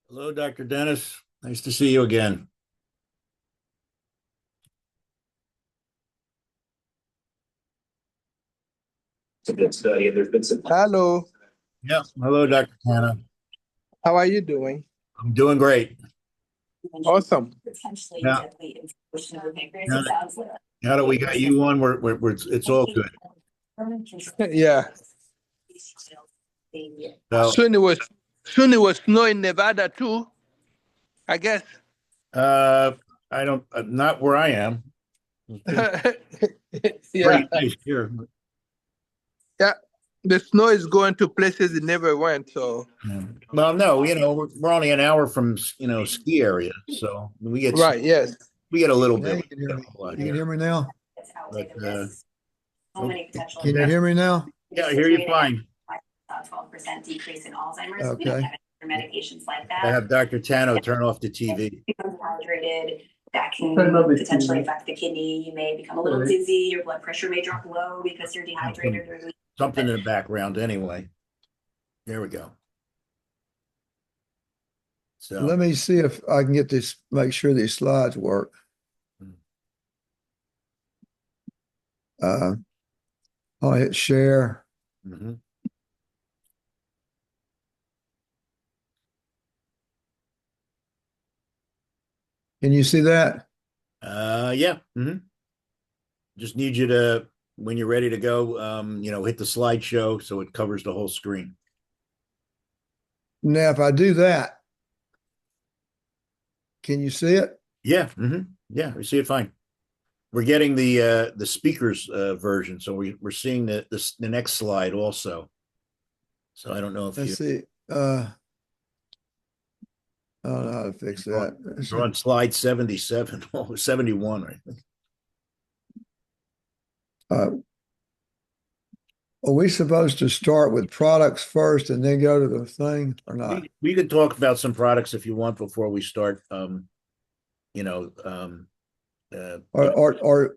Hello, Dr. Dennis. Nice to see you again. It's a good study, and there's been some. Hello, Yeah. Hello, Dr. Tana. how are you doing? I'm doing great. Awesome. Yeah. Now now that we got you on, it's all good. Yeah. So, Soon it was snow in Nevada too, I guess. uh, I don't, not where I am. It's Yeah. pretty nice here. Yeah. The snow is going to places it never went, so Yeah. Well, no, we're only an hour from, ski area, so right, yes. we get a little Now bit. you can hear me. A lot You can here. hear me now? But, Can you hear me now? yeah, I hear you fine. 12% decrease in Alzheimer's. Okay. We don't have any medications like I that. have Dr. Tano turn off the TV. Becomes hydrated. That can potentially affect the kidney. You may become a little dizzy. Your blood pressure may drop low because you're dehydrated. Something in the background anyway. There we go. So Let me see if I can get this, make sure these slides work. I'll hit share. mhm. Can you see that? Yeah. Just need you to, when you're ready to go, hit the slideshow so it covers the whole screen. Now, if I do that, can you see it? Yeah. Yeah, we see it fine. We're getting the speakers version, so we're seeing the next slide also. So I don't know if Let's see. I don't know how to fix that. We're on slide 77, 71, I think. Are we supposed to start with products first and then go to the thing or not? We could talk about some products if you want before we start. Or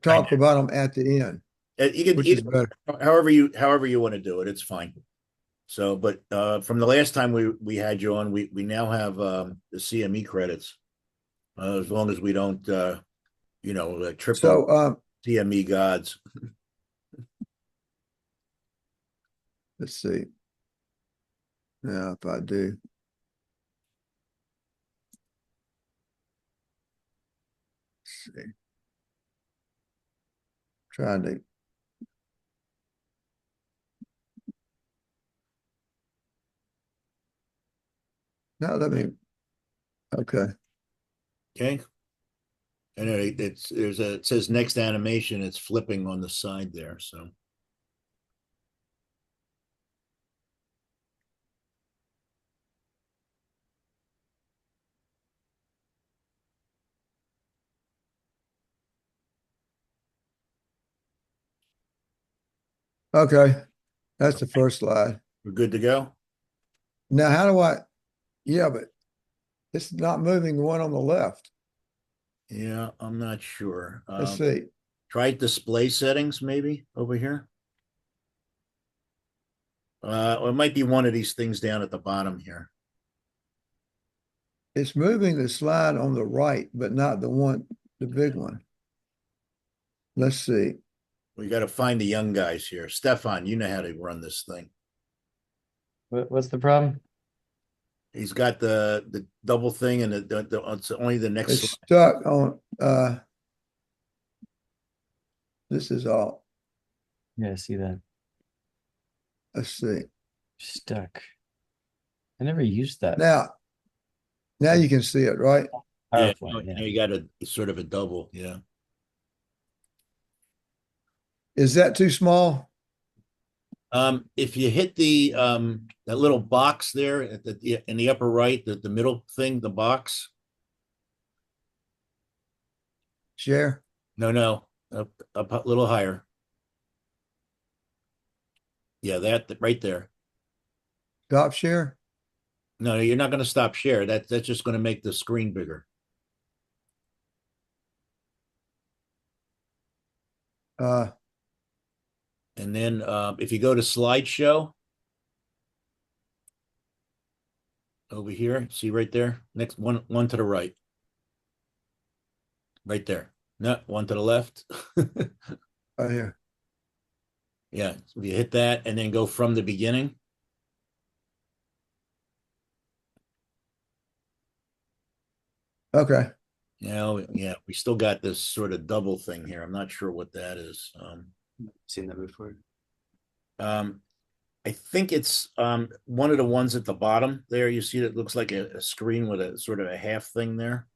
talk about them at the end, You can which is better. however you want to do it, it's fine. So, but from the last time we had you on, we now have the CME credits, as long as we don't trip So up CME gods. let's see. Now, if I do. Let's see. Trying to. Now let me. Okay. Okay. And it says next animation. It's flipping on the side there. So. Okay. That's the first slide. We're good to go. Now, how do I? Yeah, but it's not moving the one on the left. Yeah, I'm not sure. Let's see. Try display settings maybe over here. Or it might be one of these things down at the bottom here. It's moving the slide on the right, but not the big one. Let's see. We got to find the young guys here. Stefan, you know how to run this thing. What's the problem? He's got the double thing, and it's only the next It's slide. stuck on. This is all. Yeah, I see that. Let's see. Stuck. I never used that. Now you can see it, right? Yeah, PowerPoint, yeah. you got sort of a double. Yeah. Is that too small? If you hit the that little box there in the upper right, the middle thing, the box. Share. No, up a little higher. Yeah, that right there. Stop share. No, you're not going to stop share. That's just going to make the screen bigger. And then if you go to slideshow over here, see right there, next one to the right. Right there. No, one to the left. Oh, here. Yeah, so you hit that and then go from the beginning. Okay. Yeah, we still got this sort of double thing here. I'm not sure what that is. Seen that before. I think it's one of the ones at the bottom there. You see it looks like a screen with a sort of a half thing there.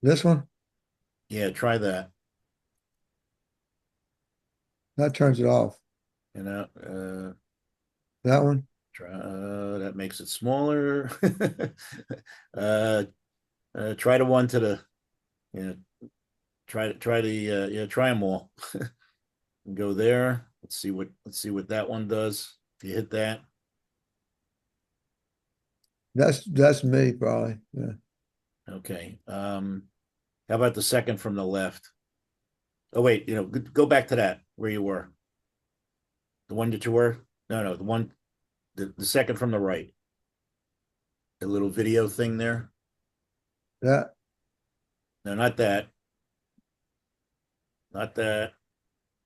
This one, Yeah, try that. that turns it off. You know, That one, try that makes it smaller. uh, try the one to the, you know, try the yeah, try them all. Go there. Let's see what that one does. If you hit that, that's me probably. Yeah. okay. How about the second from the left? Oh wait, go back to that where you were. The one that you were? No, the second from the right. The little video thing there. That, No, not that. Not that.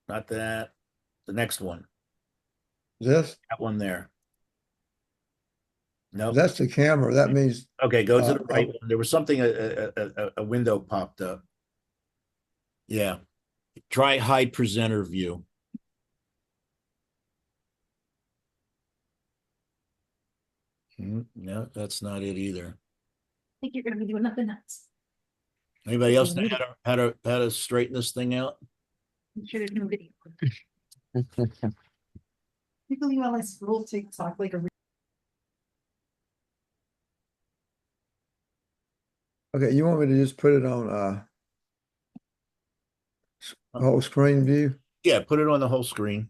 Not that. The next one. this, That one there. No. that's the camera. That means Okay, go to the right oh, one. There was something, a window popped up. Yeah. Try hide presenter view. No, that's not it either. I think you're gonna be doing nothing else. Anybody else know how to straighten this thing out? I'm sure there's no video. People you on this rule TikTok like a okay. You want me to just put it on whole screen view? Yeah, put it on the whole screen.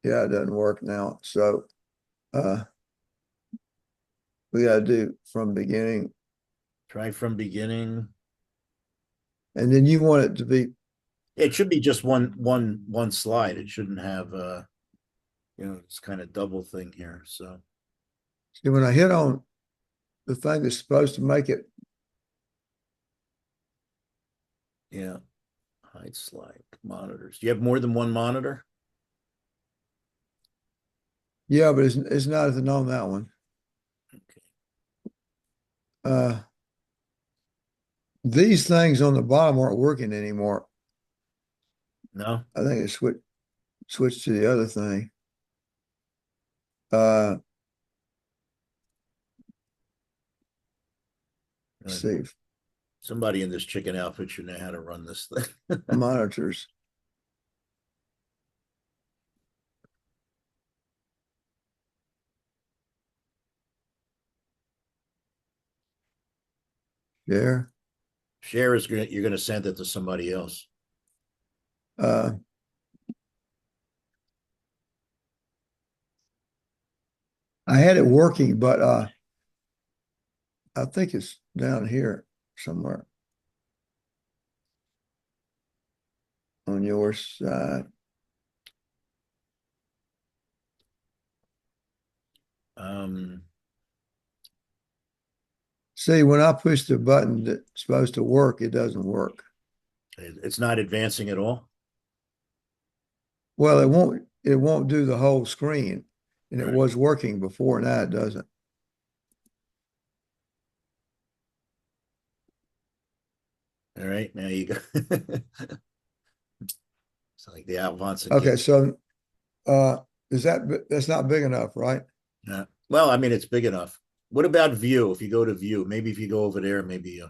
Yeah, it doesn't work now. So we gotta do from beginning. Try from beginning. And then you want it to be It should be just one slide. It shouldn't have this kind of double thing here. So see when I hit on the thing that's supposed to make it. yeah. Hide slide monitors. Do you have more than one monitor? Yeah, but it's not on that one. Okay. These things on the bottom aren't working anymore. No? I think it switched to the other thing. Let's see. Somebody in this chicken outfit should know how to run this thing. Monitors. There. Share is you're gonna send it to somebody else. I had it working, but I think it's down here somewhere on your side. See, when I push the button that's supposed to work, it doesn't work. It's not advancing at all. Well, it won't do the whole screen. And it Right. was working before, now it doesn't. All right, now you go. It's like the Avance. Okay, so that's not big enough, right? Yeah. Well, I mean, it's big enough. What about view? If you go to view, maybe if you go over there, maybe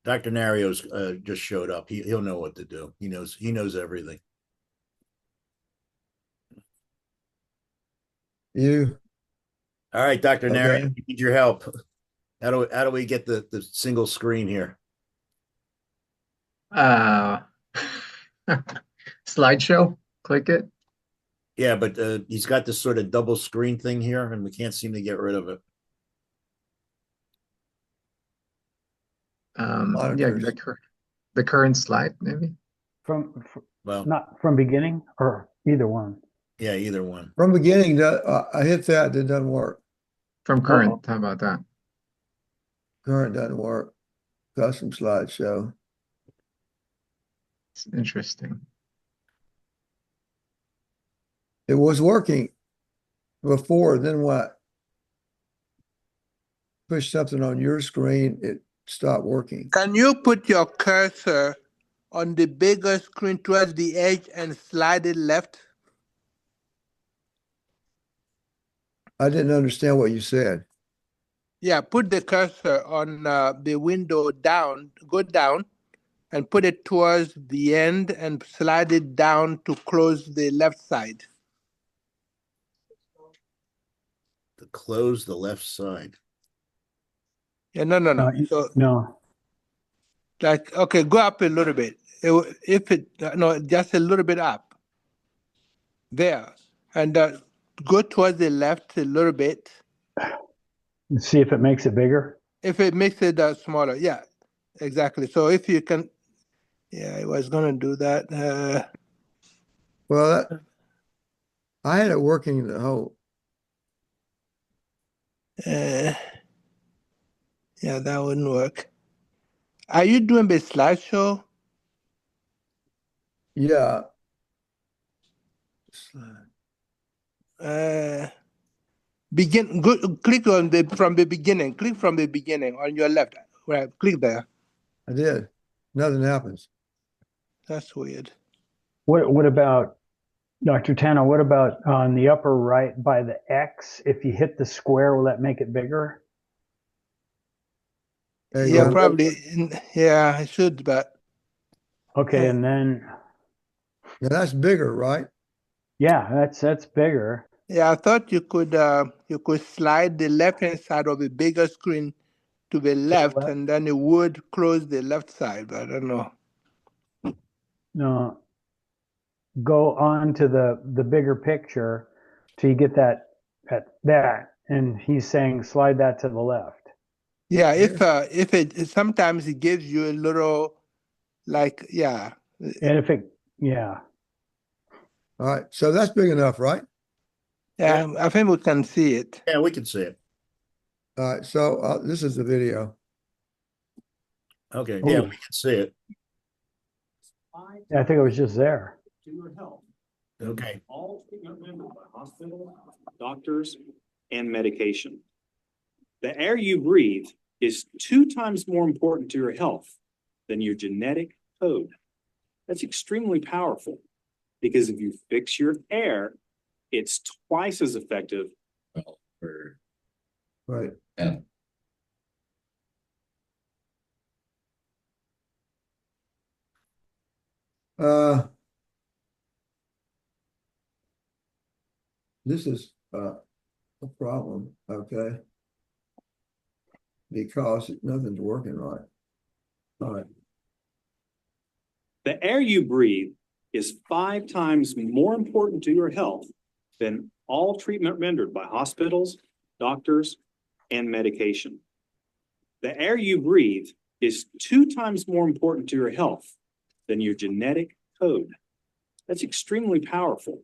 Dr. Nario's just showed up. He'll know what to do. He knows everything. You All right, Dr. okay? Nario, we need your help. How do we get the single screen here? slideshow, click it. Yeah, but he's got this sort of double screen thing here, and we can't seem to get rid of it. Yeah, Monitors. The current slide, maybe? Well, Not from beginning or either one. yeah, either one. From beginning, I hit that, it doesn't work. From current, how about that? Current doesn't work. Custom slideshow. It's interesting. It was working before, then what? Push something on your screen, it stopped working. Can you put your cursor on the bigger screen towards the edge and slide it left? I didn't understand what you said. Yeah, put the cursor on the window down, go down, and put it towards the end and slide it down to close the left side. To close the left side. Yeah, no. So, No, like, okay, go up a little bit. No, just a little bit up. There. And go towards the left a little bit. see if it makes it bigger. If it makes it smaller, yeah, exactly. So if you can, yeah, I was gonna do that. Well, I had it working the whole, Yeah, that wouldn't work. Are you doing the slideshow? yeah. Click on from the beginning. Click from the beginning on your left. Right, click there. I did. Nothing happens. That's weird. What about, Dr. Tano, what about on the upper right by the X? If you hit the square, will that make it bigger? There you Yeah, go. probably. Yeah, I should, but Okay, and then, Now that's bigger, right? yeah, that's bigger. yeah, I thought you could slide the left hand side of the bigger screen to the left, left. and then it would close the left side. But I don't know. No, go on to the bigger picture till you get that, and he's saying slide that to the left. Yeah, if it sometimes it gives you a little, like, yeah. And yeah. All right. So that's big enough, right? Yeah, I think we can see it. Yeah, we can see it. All right. So this is the video. Okay, Oh. yeah, we can see it. I think it was just there. To your health. Okay. All treatment rendered by hospitals, doctors, and medication. The air you breathe is 2 times more important to your health than your genetic code. That's extremely powerful because if you fix your air, it's twice as effective. Right. This is a problem, okay? Because nothing's working right. All right. The air you breathe is 5 times more important to your health than all treatment rendered by hospitals, doctors, and medication. The air you breathe is 2 times more important to your health than your genetic code. That's extremely powerful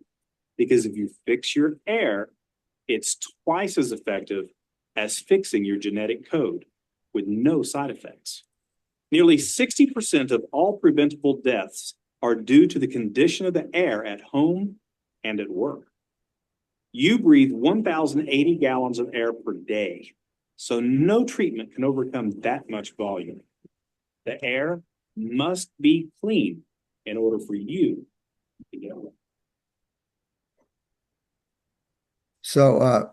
because if you fix your air, it's twice as effective as fixing your genetic code with no side effects. Nearly 60% of all preventable deaths are due to the condition of the air at home and at work. You breathe 1,080 gallons of air per day, so no treatment can overcome that much volume. The air must be clean in order for you to get well. So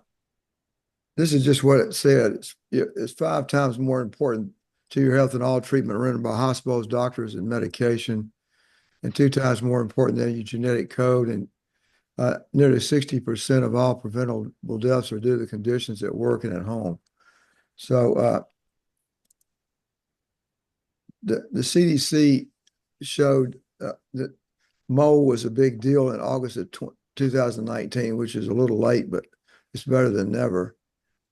this is just what it said. It's 5 times more important to your health than all treatment rendered by hospitals, doctors, and medication, and 2 times more important than your genetic code. And nearly 60% of all preventable deaths are due to conditions at work and at home. So the CDC showed that mold was a big deal in August of 2019, which is a little late, but it's better than never.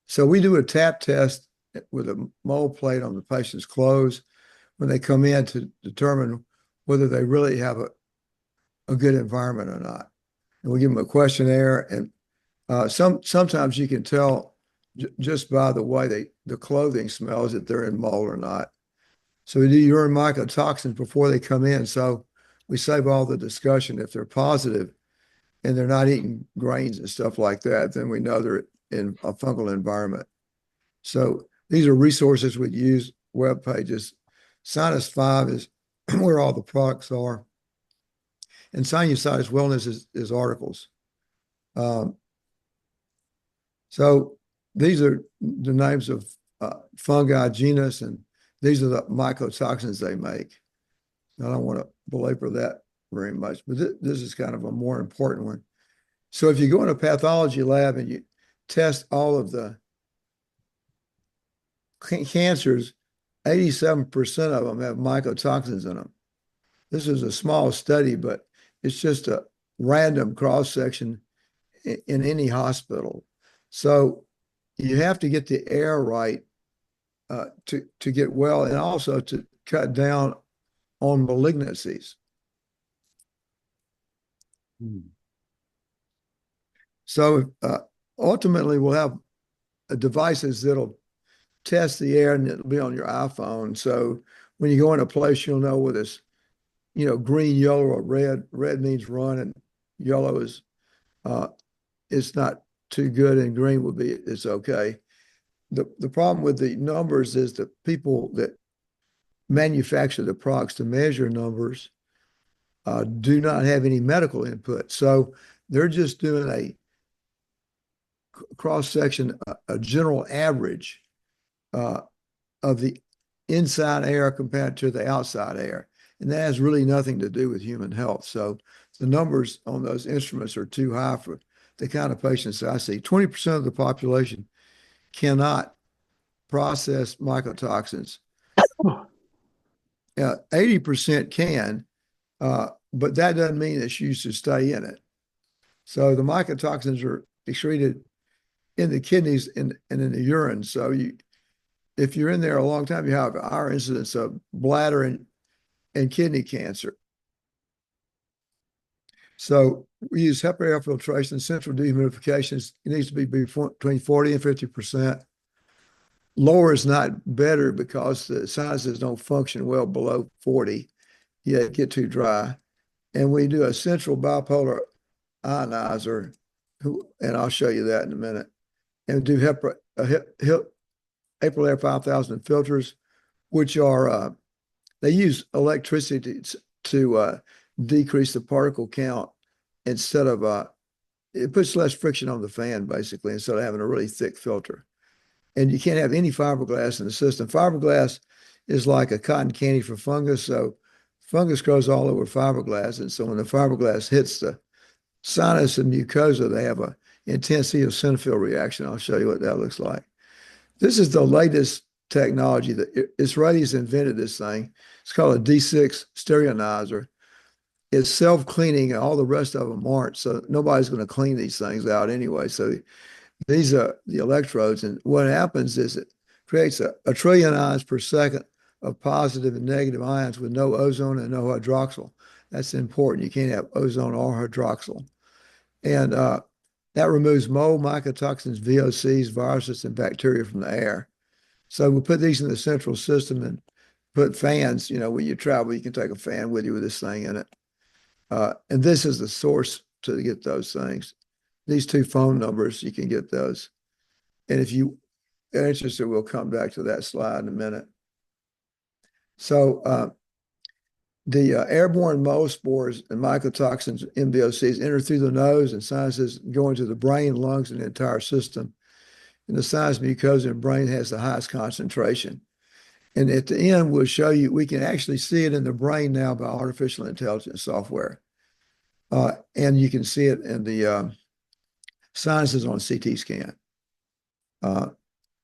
So we do a tap test with a mold plate on the patient's clothes. when they come in to determine whether they really have a good environment or not. And we give them a questionnaire, and sometimes you can tell just by the way the clothing smells that they're in mold or not. So we do urine mycotoxins before they come in. So we save all the discussion. If they're positive and they're not eating grains and stuff like that, then we know they're in a fungal environment. So these are resources we use, web pages. Sinus 5 is where all the products are. And Sinusitis Wellness is articles. So these are the names of fungi genus, and these are the mycotoxins they make. I don't want to belabor that very much, but this is kind of a more important one. So if you go in a pathology lab and you test all of the cancers, 87% of them have mycotoxins in them. This is a small study, but it's just a random cross-section in any hospital. So you have to get the air right to get well, and also to cut down on malignancies. So ultimately, we'll have devices that'll test the air, and it'll be on your iPhone. So when you go in a place, you'll know whether it's, green, yellow, or red. Red means run, and yellow is it's not too good, and green would be it's okay. The problem with the numbers is that people that manufacture the products to measure numbers do not have any medical input. So they're just doing a cross-section, a general average of the inside air compared to the outside air. And that has really nothing to do with human health. So the numbers on those instruments are too high for the kind of patients I see. 20% of the population cannot process mycotoxins. 80% can, but that doesn't mean it's used to stay in it. So the mycotoxins are excreted in the kidneys and in the urine. So if you're in there a long time, you have a higher incidence of bladder and kidney cancer. So we use HEPA air filtration, central dehumidification. It needs to be between 40 and 50%. Lower is not better because the sinuses don't function well below 40. You get too dry. And we do a central bipolar ionizer, and I'll show you that in a minute. And do April Air 5000 filters, which are, they use electricity to decrease the particle count instead of, it puts less friction on the fan, basically, instead of having a really thick filter. And you can't have any fiberglass in the system. Fiberglass is like a cotton candy for fungus. So fungus grows all over fiberglass. And so when the fiberglass hits the sinus and mucosa, they have an intense eosinophil reaction. I'll show you what that looks like. This is the latest technology that Israelis invented this thing. It's called a D6 stereonizer. It's self-cleaning, and all the rest of them aren't. So nobody's going to clean these things out anyway. So these are the electrodes, and what happens is it creates a trillion ions per second of positive and negative ions with no ozone and no hydroxyl. That's important. You can't have ozone or hydroxyl. And that removes mold, mycotoxins, VOCs, viruses, and bacteria from the air. So we put these in the central system and put fans. When you travel, you can take a fan with you with this thing in it. And this is the source to get those things. These two phone numbers, you can get those. And if you are interested, we'll come back to that slide in a minute. So the airborne mold spores and mycotoxins, MVOCs, enter through the nose and sinuses, go into the brain, lungs, and the entire system. And the sinus mucosa in the brain has the highest concentration. And at the end, we'll show you, we can actually see it in the brain now by artificial intelligence software. And you can see it in the sinuses on CT scan.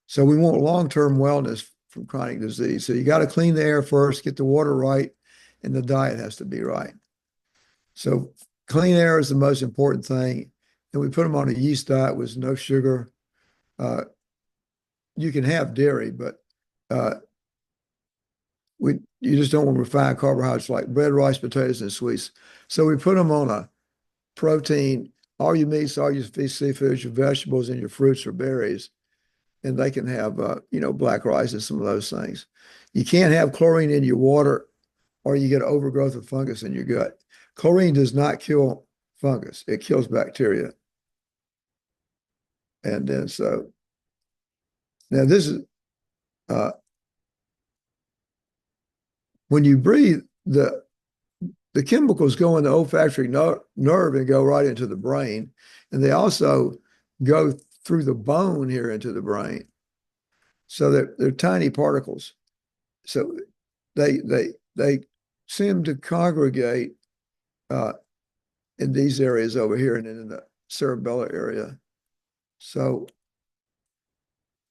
So we want long-term wellness from chronic disease. So you got to clean the air first, get the water right, and the diet has to be right. So clean air is the most important thing. And we put them on a yeast diet with no sugar. You can have dairy, but you just don't want refined carbohydrates like bread, rice, potatoes, and sweets. So we put them on a protein, all your meats, all your fish, seafoods, your vegetables, and your fruits or berries. And they can have, black rice and some of those things. You can't have chlorine in your water or you get overgrowth of fungus in your gut. Chlorine does not kill fungus. It kills bacteria. And then now this is, when you breathe, the chemicals go in the olfactory nerve and go right into the brain. And they also go through the bone here into the brain. So they're tiny particles. So they seem to congregate in these areas over here and in the cerebellar area. So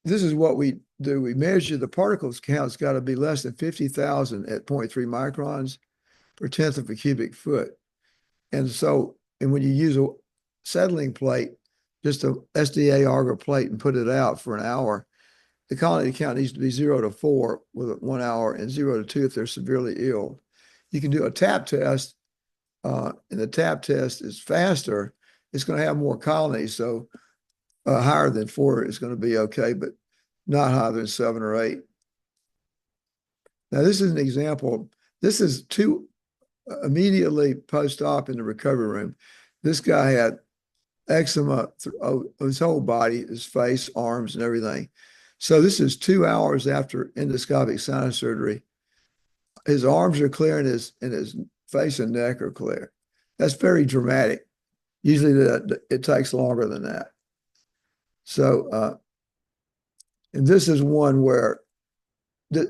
this is what we do. We measure the particles count's got to be less than 50,000 at 0.3 microns per tenth of a cubic foot. And when you use a settling plate, just a SDA agar plate and put it out for an hour, the colony count needs to be 0 to 4 with 1 hour and 0 to 2 if they're severely ill. You can do a tap test, and the tap test is faster. It's going to have more colonies, so higher than 4 is going to be okay, but not higher than 7 or 8. Now, this is an example. This is immediately post-op in the recovery room. This guy had eczema of his whole body, his face, arms, and everything. So this is 2 hours after endoscopic sinus surgery. His arms are clear and his face and neck are clear. That's very dramatic. Usually it takes longer than that. So, and this is one where this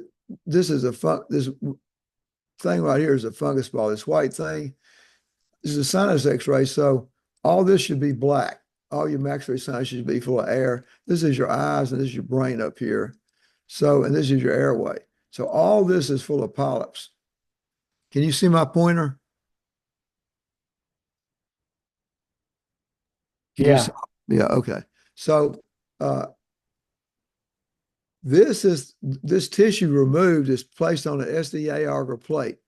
thing right here is a fungus ball. This white thing, this is a sinus x-ray. So all this should be black. All your maxillary sinus should be full of air. This is your eyes and this is your brain up here. So, and this is your airway. So all this is full of polyps. Can you see my pointer? Yeah. Yeah, okay. So this tissue removed is placed on an SDA agar plate.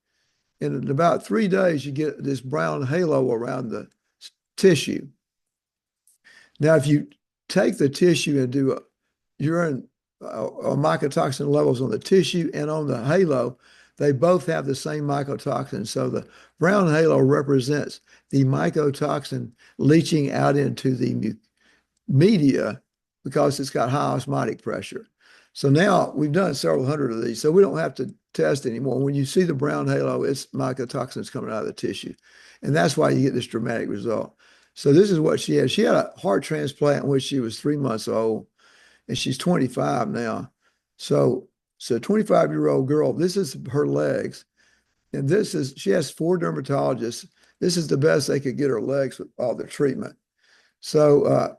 And in about 3 days, you get this brown halo around the tissue. Now, if you take the tissue and do urine or mycotoxin levels on the tissue and on the halo, they both have the same mycotoxin. So the brown halo represents the mycotoxin leaching out into the media because it's got high osmotic pressure. So now we've done several hundred of these, so we don't have to test anymore. When you see the brown halo, it's mycotoxins coming out of the tissue. And that's why you get this dramatic result. So this is what she had. She had a heart transplant when she was 3 months old, and she's 25 now. So 25-year-old girl, this is her legs. And she has 4 dermatologists. This is the best they could get her legs with all the treatment. So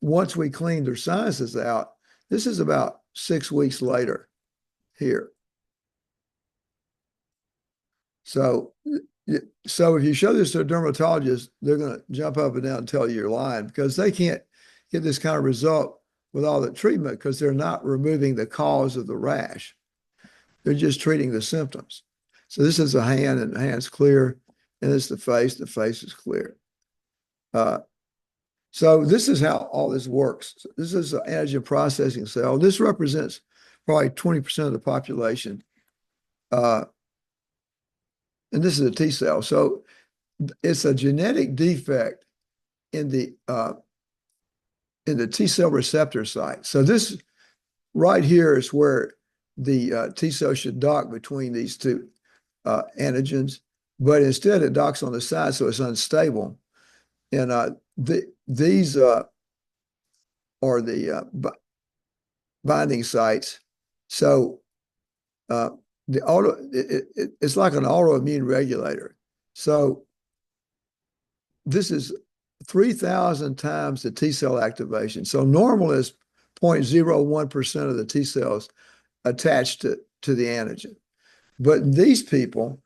once we cleaned her sinuses out, this is about 6 weeks later here. So if you show this to a dermatologist, they're going to jump up and down and tell you you're lying because they can't get this kind of result with all the treatment because they're not removing the cause of the rash. They're just treating the symptoms. So this is a hand, and the hand's clear, and it's the face is clear. So this is how all this works. So this is an antigen processing cell. This represents probably 20% of the population. And this is a T cell. So it's a genetic defect in the T cell receptor site. So this right here is where the T cell should dock between these two antigens, but instead it docks on the side, so it's unstable. And these are the binding sites. So it's like an autoimmune regulator. So this is 3,000 times the T cell activation. So normal is 0.01% of the T cells attached to the antigen. But in these people,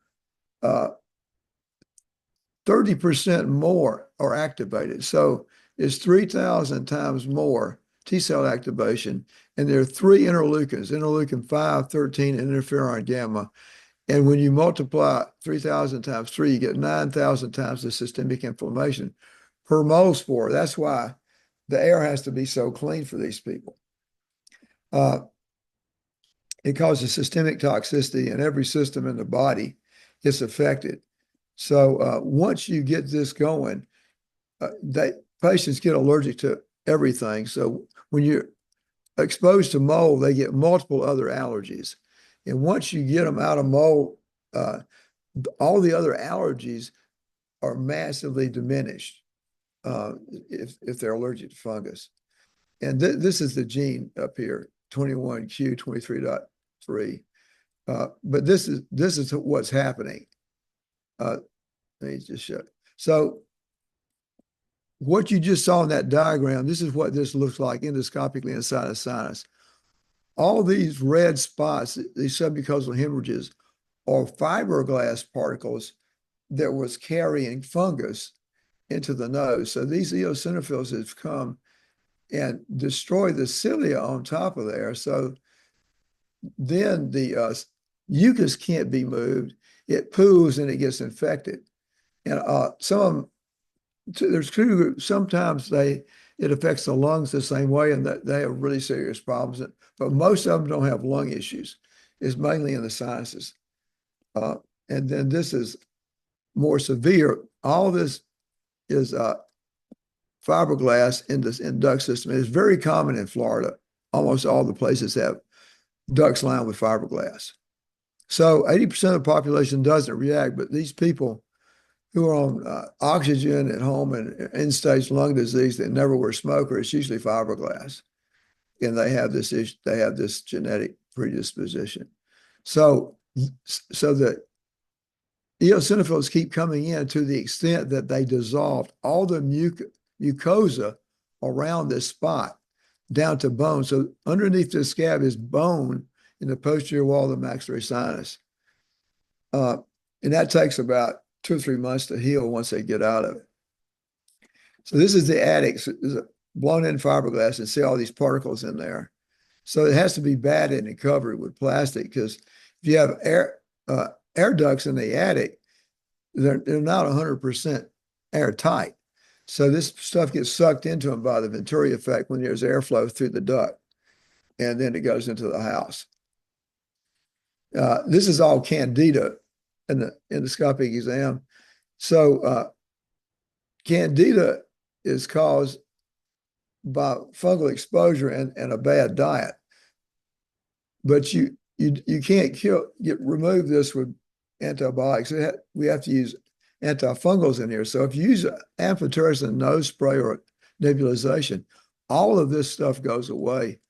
30% more are activated. So it's 3,000 times more T cell activation. And there are 3 interleukins, interleukin 5, 13, and interferon gamma. And when you multiply 3,000 times 3, you get 9,000 times the systemic inflammation per mole spore. That's why the air has to be so clean for these people. It causes systemic toxicity, and every system in the body is affected. So once you get this going, patients get allergic to everything. So when you're exposed to mold, they get multiple other allergies. And once you get them out of mold, all the other allergies are massively diminished if they're allergic to fungus. And this is the gene up here, 21q23.3. But this is what's happening. Let me just show. So what you just saw in that diagram, this is what this looks like endoscopically inside a sinus. All these red spots, these submucosal hemorrhages, are fiberglass particles that was carrying fungus into the nose. So these eosinophils have come and destroyed the cilia on top of there. So then the mucus can't be moved. It poos and it gets infected. And some of them, there's two groups. Sometimes it affects the lungs the same way, and that they have really serious problems. But most of them don't have lung issues. It's mainly in the sinuses. And then this is more severe. All this is fiberglass in this duct system. It's very common in Florida. Almost all the places have ducts lined with fiberglass. So 80% of the population doesn't react, but these people who are on oxygen at home and end-stage lung disease that never were smokers, it's usually fiberglass, and they have this issue, they have this genetic predisposition. So the eosinophils keep coming in to the extent that they dissolved all the mucosa around this spot down to bone. So underneath this scab is bone in the posterior wall of the maxillary sinus. And that takes about 2 or 3 months to heal once they get out of it. So this is the attic. So there's a blown in fiberglass, and see all these particles in there. So it has to be batted and covered with plastic, because if you have air ducts in the attic, they're not 100% airtight. So this stuff gets sucked into them by the Venturi effect when there's airflow through the duct, and then it goes into the house. This is all candida in the endoscopic exam. So candida is caused by fungal exposure and a bad diet. But you can't remove this with antibiotics. We have to use antifungals in here. So if you use amphotericin nose spray or nebulization, all of this stuff goes away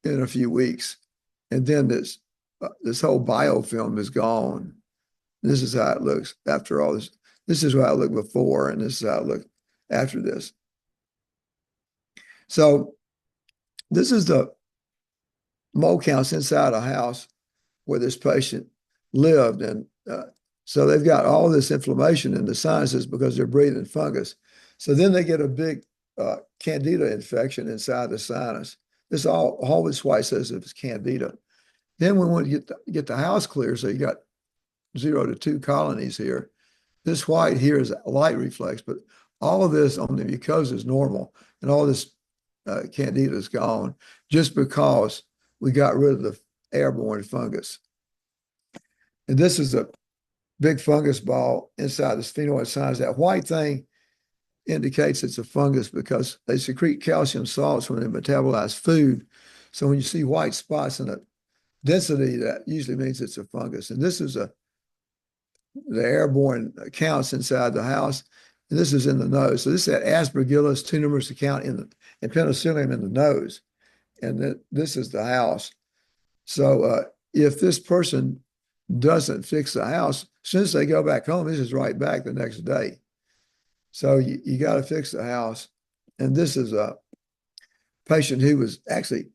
in a few weeks. And then this whole biofilm is gone. This is how it looks after all this. This is how it looked before, and this is how it looked after this. So this is the mole counts inside a house where this patient lived. And so they've got all this inflammation in the sinuses because they're breathing fungus. So then they get a big candida infection inside the sinus. This all this white says it's candida. Then we want to get the house clear. So you got 0 to 2 colonies here. This white here is light reflex, but all of this on the mucosa is normal, and all this candida is gone just because we got rid of the airborne fungus. And this is a big fungus ball inside the sphenoid sinus. That white thing indicates it's a fungus because they secrete calcium salts when they metabolize food. So when you see white spots in the density, that usually means it's a fungus. And this is the airborne counts inside the house. And this is in the nose. So this is that aspergillus 2 numerous account and penicillium in the nose. And this is the house. So if this person doesn't fix the house, since they go back home, this is right back the next day. So you got to fix the house. And this is a patient who was actually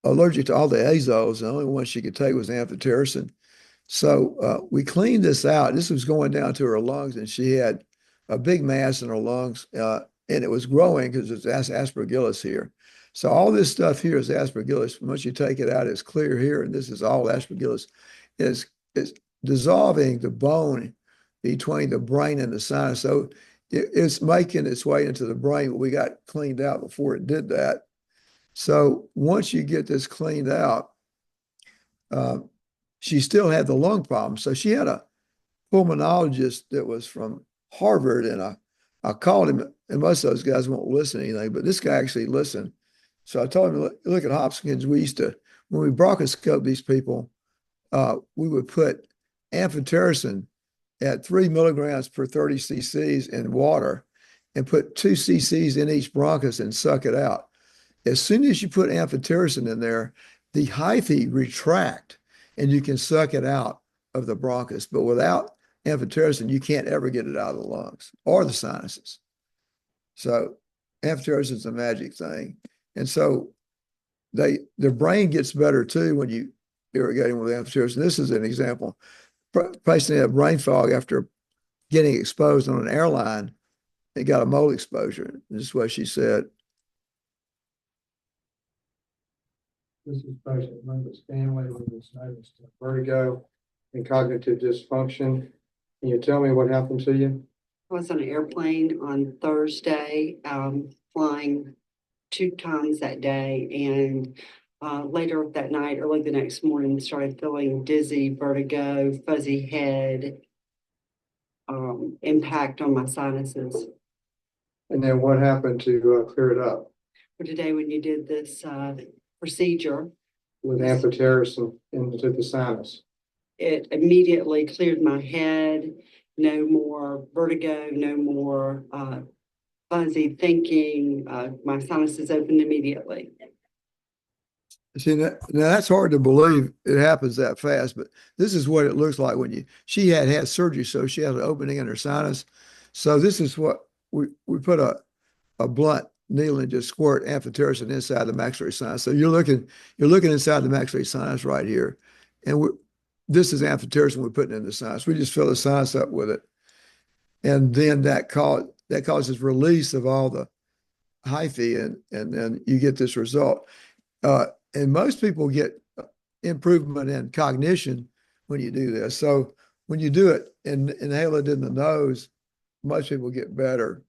allergic to all the azoles. The only one she could take was amphotericin. So we cleaned this out. This was going down to her lungs, and she had a big mass in her lungs, and it was growing because it's aspergillus here. So all this stuff here is aspergillus. Once you take it out, it's clear here, and this is all aspergillus. It's dissolving the bone between the brain and the sinus. So it's making its way into the brain. We got cleaned out before it did that. So once you get this cleaned out, she still had the lung problem. So she had a pulmonologist that was from Harvard, and I called him, and most of those guys won't listen to anything, but this guy actually listened. So I told him, look at Hopkins, we used to, when we bronchoscope these people, we would put amphotericin at 3 milligrams per 30 cc's in water and put 2 cc's in each bronchus and suck it out. As soon as you put amphotericin in there, the hyphae retract and you can suck it out of the bronchus. But without amphotericin, you can't ever get it out of the lungs or the sinuses. So amphotericin is a magic thing. And so their brain gets better too when you irrigate them with amphotericin. This is an example. Patient had brain fog after getting exposed on an airline. They got a mold exposure. This is what she said. This is patient Linda Stanley with this noticed vertigo and cognitive dysfunction. Can you tell me what happened to you? I was on an airplane on Thursday, flying 2 times that day, and later that night, early the next morning, started feeling dizzy, vertigo, fuzzy head, impact on my sinuses. And then what happened to clear it up? For today, when you did this procedure, With amphotericin into the sinus. it immediately cleared my head. No more vertigo, no more fuzzy thinking. My sinuses opened immediately. See, now that's hard to believe it happens that fast, but this is what it looks like when she had surgery, so she had an opening in her sinus. So this is what we put a blunt needle and just squirt amphotericin inside the maxillary sinus. So you're looking inside the maxillary sinus right here. And this is amphotericin we're putting in the sinus. We just fill the sinus up with it. And then that causes release of all the hyphae, and then you get this result. And most people get improvement in cognition when you do this. So when you do it and inhale it in the nose, most people get better.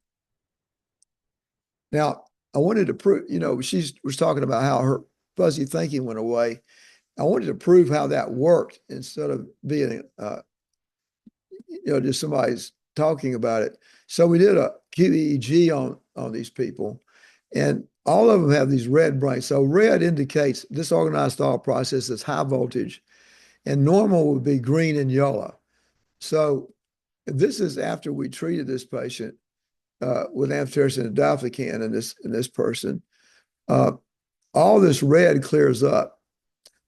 Now, I wanted to prove, she was talking about how her fuzzy thinking went away. I wanted to prove how that worked instead of being, just somebody's talking about it. So we did a QEEG on these people, and all of them have these red brains. So red indicates disorganized thought process is high voltage, and normal would be green and yellow. So this is after we treated this patient with amphotericin and diltiazem in this person. All this red clears up.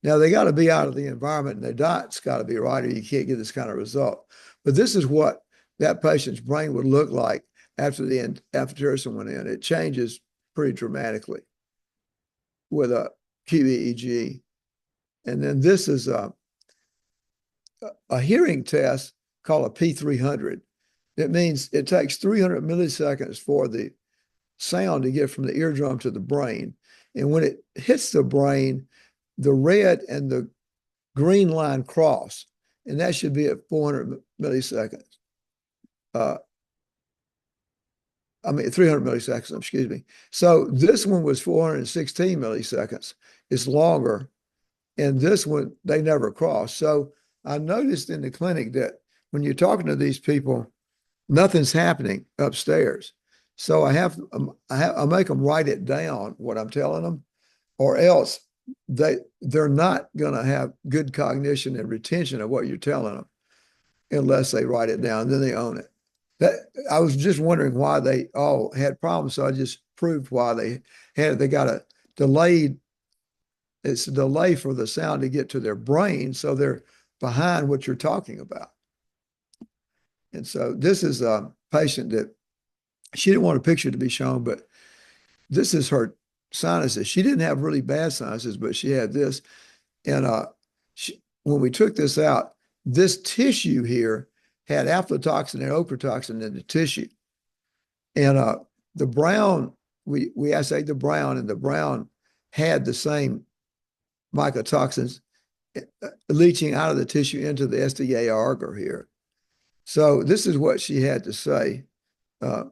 Now they got to be out of the environment, and their diet's got to be right, or you can't get this kind of result. But this is what that patient's brain would look like after the amphotericin went in. It changes pretty dramatically with a QEEG. And then this is a hearing test called a P300. It means it takes 300 milliseconds for the sound to get from the eardrum to the brain. And when it hits the brain, the red and the green line cross, and that should be at 400 milliseconds. 300 milliseconds, excuse me. So this one was 416 milliseconds. It's longer. And this one, they never cross. So I noticed in the clinic that when you're talking to these people, nothing's happening upstairs. So I make them write it down, what I'm telling them, or else they're not going to have good cognition and retention of what you're telling them unless they write it down. Then they own it. I was just wondering why they all had problems, so I just proved why they had it. They got a delayed, it's a delay for the sound to get to their brain, so they're behind what you're talking about. And so this is a patient that she didn't want a picture to be shown, but this is her sinuses. She didn't have really bad sinuses, but she had this. And when we took this out, this tissue here had aflatoxin and ochratoxin in the tissue. And the brown, we assayed the brown, and the brown had the same mycotoxins leaching out of the tissue into the SDA agar here. So this is what she had to say. My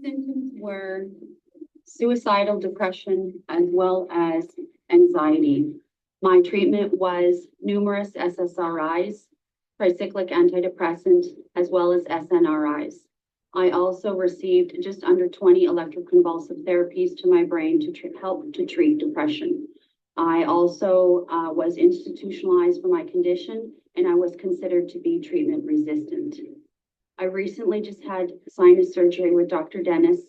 symptoms were suicidal depression as well as anxiety. My treatment was numerous SSRIs, tricyclic antidepressant, as well as SNRIs. I also received just under 20 electroconvulsive therapies to my brain to help to treat depression. I also was institutionalized for my condition, and I was considered to be treatment resistant. I recently just had sinus surgery with Dr. Dennis,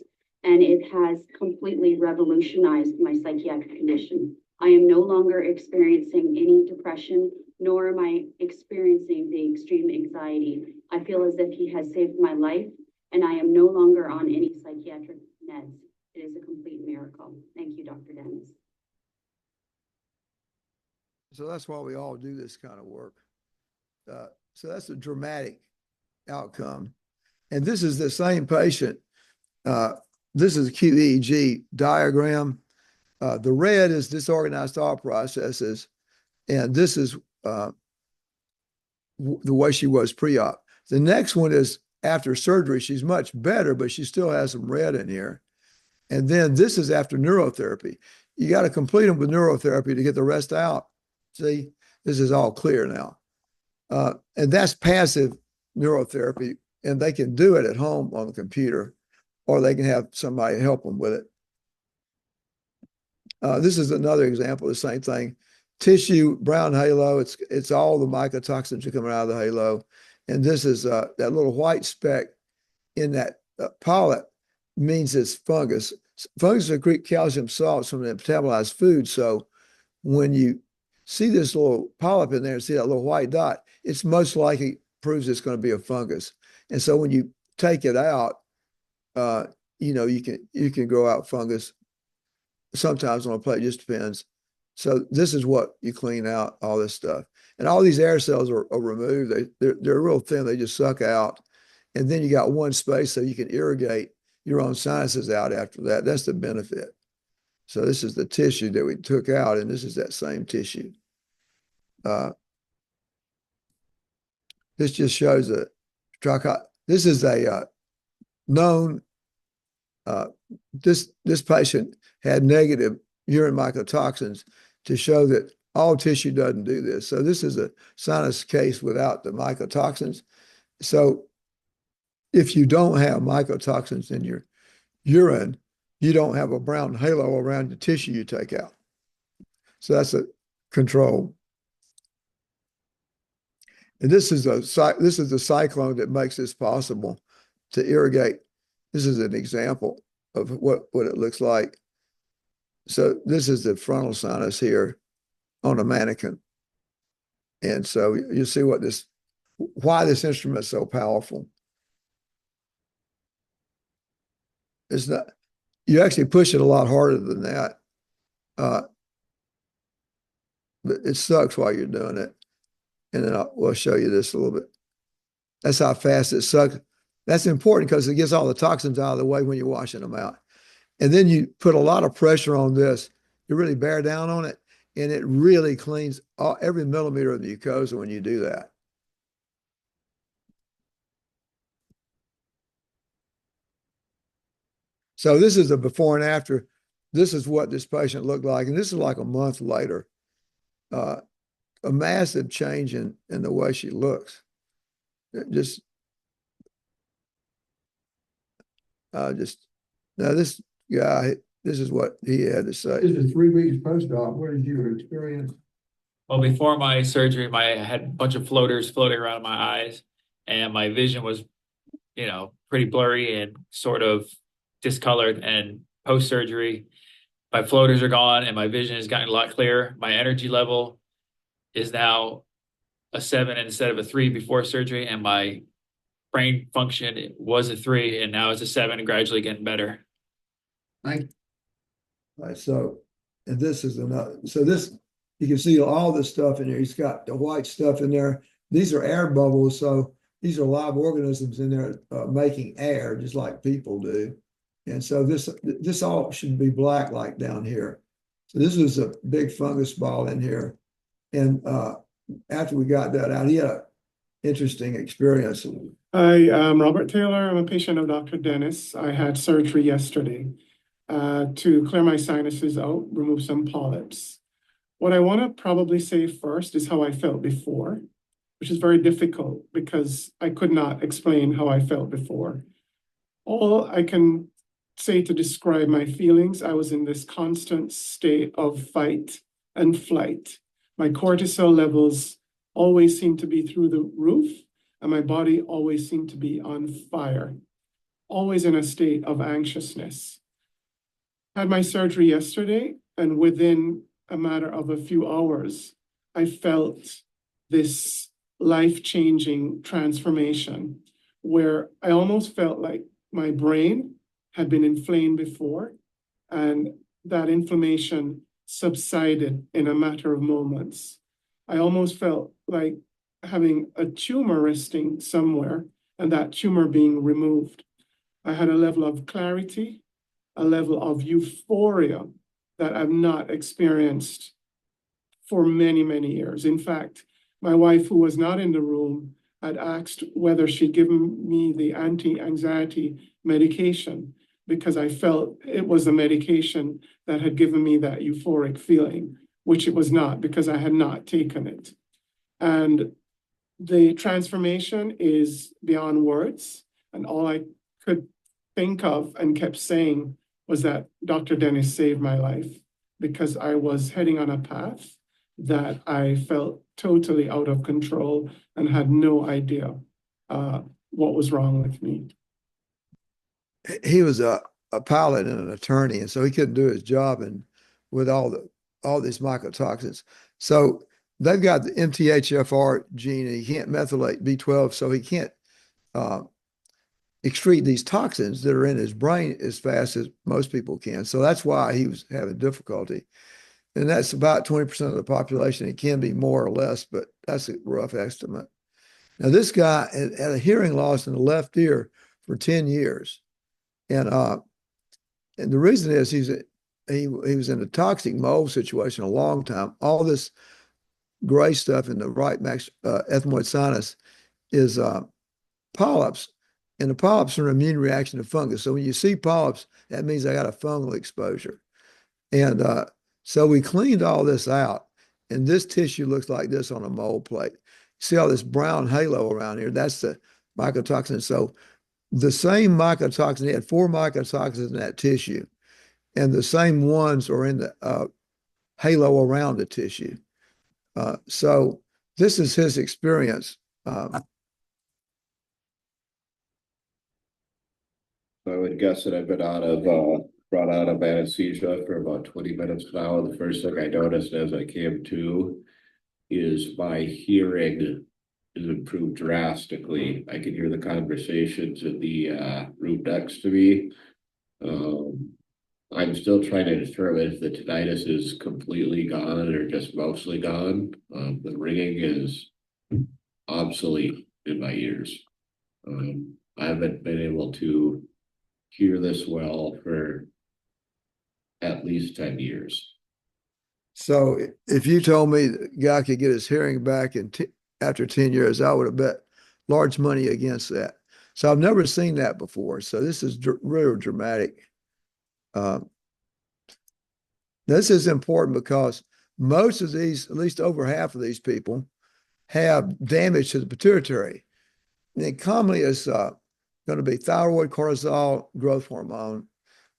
and it has completely revolutionized my psychiatric condition. I am no longer experiencing any depression, nor am I experiencing the extreme anxiety. I feel as if he has saved my life, and I am no longer on any psychiatric meds. It is a complete miracle. Thank you, Dr. Dennis. So that's why we all do this kind of work. So that's a dramatic outcome. And this is the same patient. This is a QEEG diagram. The red is disorganized thought processes, and this is the way she was pre-op. The next one is after surgery. She's much better, but she still has some red in here. And then this is after neurotherapy. You got to complete them with neurotherapy to get the rest out. See, this is all clear now. And that's passive neurotherapy, and they can do it at home on the computer, or they can have somebody help them with it. This is another example of the same thing. Tissue, brown halo, it's all the mycotoxins are coming out of the halo. And this is that little white speck in that polyp means it's fungus. Fungus secrete calcium salts from the metabolized food. So when you see this little polyp in there and see that little white dot, it's most likely proves it's going to be a fungus. And so when you take it out, you can grow out fungus. Sometimes on a plate, it just depends. So this is what you clean out, all this stuff. And all these air cells are removed. They're real thin. They just suck out. And then you got one space so you can irrigate your own sinuses out after that. That's the benefit. So this is the tissue that we took out, and this is that same tissue. This just shows a this is a known, this patient had negative urine mycotoxins to show that all tissue doesn't do this. So this is a sinus case without the mycotoxins. So if you don't have mycotoxins in your urine, you don't have a brown halo around the tissue you take out. So that's a control. And this is the cyclone that makes this possible to irrigate. This is an example of what it looks like. So this is the frontal sinus here on a mannequin. And so you see why this instrument is so powerful. It's not, you actually push it a lot harder than that. But it sucks while you're doing it. And then we'll show you this a little bit. That's how fast it sucks. That's important because it gets all the toxins out of the way when you're washing them out. And then you put a lot of pressure on this. You really bear down on it, and it really cleans every millimeter of the mucosa when you do that. So this is the before and after. This is what this patient looked like, and this is like a month later. A massive change in the way she looks. Now this guy, this is what he had to say. This is 3 weeks post-op. What did you experience? Well, before my surgery, I had a bunch of floaters floating around my eyes, and my vision was, pretty blurry and sort of discolored. And post-surgery, my floaters are gone, and my vision has gotten a lot clearer. My energy level is now a 7 instead of a 3 before surgery, and my brain function was a 3, and now it's a 7, and gradually getting better. Thank you. All right, so, and this is another, so this, you can see all this stuff in here. He's got the white stuff in there. These are air bubbles, so these are live organisms in there making air, just like people do. And so this all should be black like down here. So this was a big fungus ball in here. And after we got that out, he had an interesting experience. Hi, I'm Robert Taylor. I'm a patient of Dr. Dennis. I had surgery yesterday to clear my sinuses out, remove some polyps. What I want to probably say first is how I felt before, which is very difficult because I could not explain how I felt before. All I can say to describe my feelings, I was in this constant state of fight and flight. My cortisol levels always seemed to be through the roof, and my body always seemed to be on fire, always in a state of anxiousness. Had my surgery yesterday, and within a matter of a few hours, I felt this life-changing transformation where I almost felt like my brain had been inflamed before, and that inflammation subsided in a matter of moments. I almost felt like having a tumor resting somewhere and that tumor being removed. I had a level of clarity, a level of euphoria that I've not experienced for many, many years. In fact, my wife, who was not in the room, had asked whether she'd given me the anti-anxiety medication because I felt it was the medication that had given me that euphoric feeling, which it was not because I had not taken it. And the transformation is beyond words. And all I could think of and kept saying was that Dr. Dennis saved my life because I was heading on a path that I felt totally out of control and had no idea what was wrong with me. He was a pilot and an attorney, and so he couldn't do his job and with all these mycotoxins. So they've got the MTHFR gene, and he can't methylate B12, so he can't excrete these toxins that are in his brain as fast as most people can. So that's why he was having difficulty. And that's about 20% of the population. It can be more or less, but that's a rough estimate. Now, this guy had a hearing loss in the left ear for 10 years. And the reason is he was in a toxic mold situation a long time. All this gray stuff in the right ethmoid sinus is polyps. And the polyps are an immune reaction to fungus. So when you see polyps, that means they got a fungal exposure. And so we cleaned all this out. And this tissue looks like this on a mold plate. See all this brown halo around here? That's the mycotoxin. So the same mycotoxin, he had 4 mycotoxins in that tissue. And the same ones are in the halo around the tissue. So this is his experience. I would guess that I've been brought out of anesthesia for about 20 minutes now. The first thing I noticed as I came to is my hearing is improved drastically. I can hear the conversations in the room next to me. I'm still trying to determine if the tinnitus is completely gone or just mostly gone. The ringing is obsolete in my ears. I haven't been able to hear this well for at least 10 years. So if you told me the guy could get his hearing back after 10 years, I would have bet large money against that. So I've never seen that before. So this is really dramatic. This is important because most of these, at least over half of these people, have damage to the pituitary. And it commonly is going to be thyroid, cortisol, growth hormone,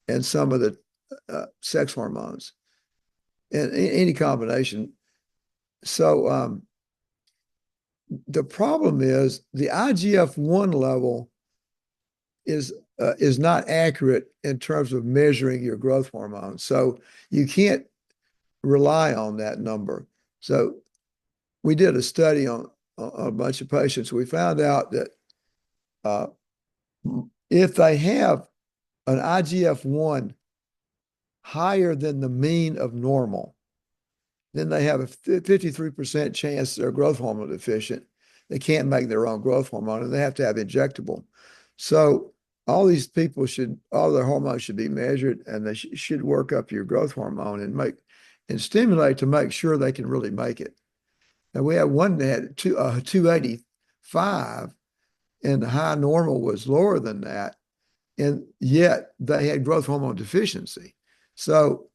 and some of the sex hormones, and any combination. So the problem is the IGF-1 level is not accurate in terms of measuring your growth hormone. So you can't rely on that number. So we did a study on a bunch of patients. We found out that if they have an IGF-1 higher than the mean of normal, then they have a 53% chance they're growth hormone deficient. They can't make their own growth hormone, and they have to have injectable. So all these people all their hormones should be measured, and they should work up your growth hormone and stimulate to make sure they can really make it. Now we had one that had 285, and the high normal was lower than that, and yet they had growth hormone deficiency. So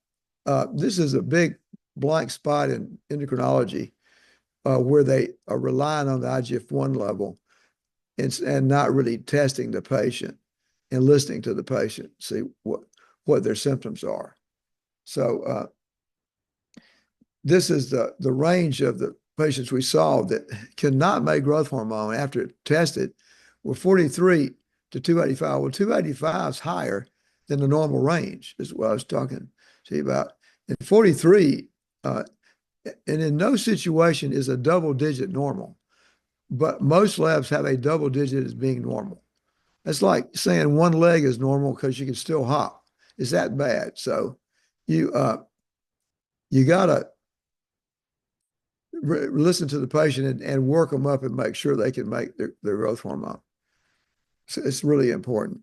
this is a big blank spot in endocrinology where they are relying on the IGF-1 level and not really testing the patient and listening to the patient, see what their symptoms are. So this is the range of the patients we saw that cannot make growth hormone after tested were 43 to 285. Well, 285 is higher than the normal range, is what I was talking to you about. And 43, and in no situation is a double digit normal, but most labs have a double digit as being normal. That's like saying one leg is normal because you can still hop. It's that bad. So you gotta listen to the patient and work them up and make sure they can make their growth hormone. So it's really important.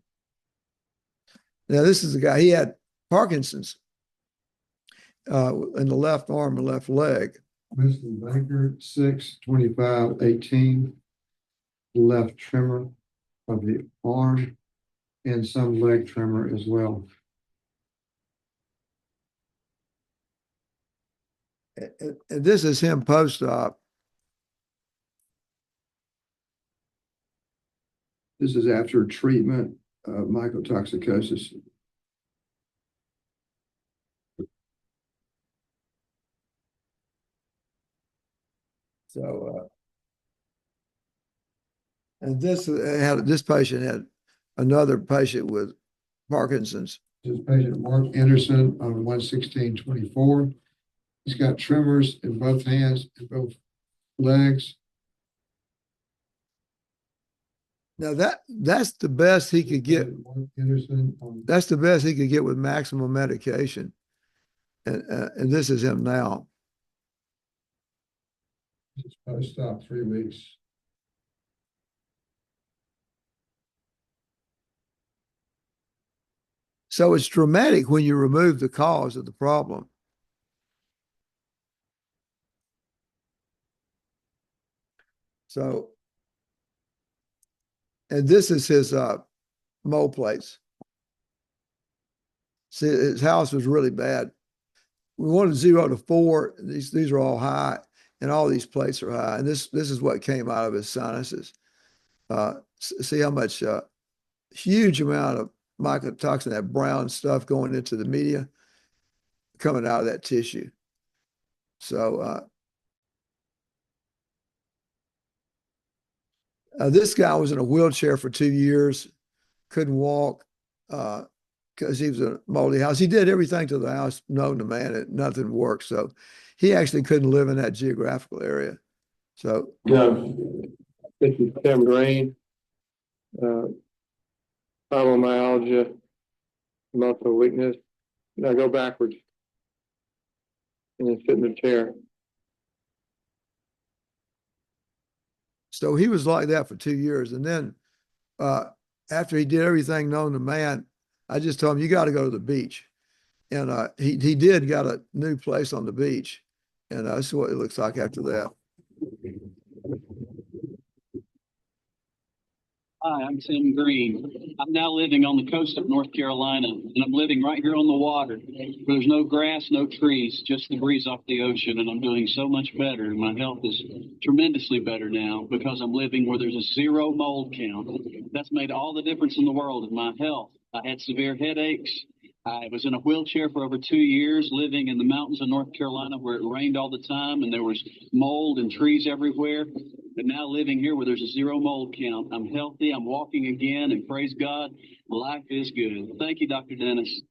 Now, this is a guy, he had Parkinson's in the left arm and left leg. Winston Baker, 6/25/18, left tremor of the arm and some leg tremor as well. And this is him post-op. This is after treatment of mycotoxicosis. So, and this patient had another patient with Parkinson's. This patient, Mark Anderson, on 1/16/24. He's got tremors in both hands and both legs. Now that's the best he could get. That's the best he could get with maximum medication. And this is him now. Just post-op 3 weeks. So it's dramatic when you remove the cause of the problem. So, and this is his mole plates. See, his house was really bad. We wanted 0 to 4. These are all high, and all these plates are high. And this is what came out of his sinuses. See how much huge amount of mycotoxin, that brown stuff going into the media, coming out of that tissue. So this guy was in a wheelchair for 2 years, couldn't walk because he was in a moldy house. He did everything to the house known to man, and nothing worked. So he actually couldn't live in that geographical area. So this is tambourine, fibromyalgia, muscle weakness. Now go backwards and then sit in the chair. So he was like that for 2 years. And then after he did everything known to man, I just told him, you got to go to the beach. And he did got a new place on the beach. And that's what it looks like after that. Hi, I'm Tim Green. I'm now living on the coast of North Carolina, and I'm living right here on the water, where there's no grass, no trees, just the breeze off the ocean, and I'm doing so much better. My health is tremendously better now because I'm living where there's a 0 mold count. That's made all the difference in the world in my health. I had severe headaches. I was in a wheelchair for over 2 years, living in the mountains of North Carolina where it rained all the time and there was mold and trees everywhere. But now living here where there's a 0 mold count, I'm healthy, I'm walking again, and praise God, life is good. Thank you, Dr. Dennis.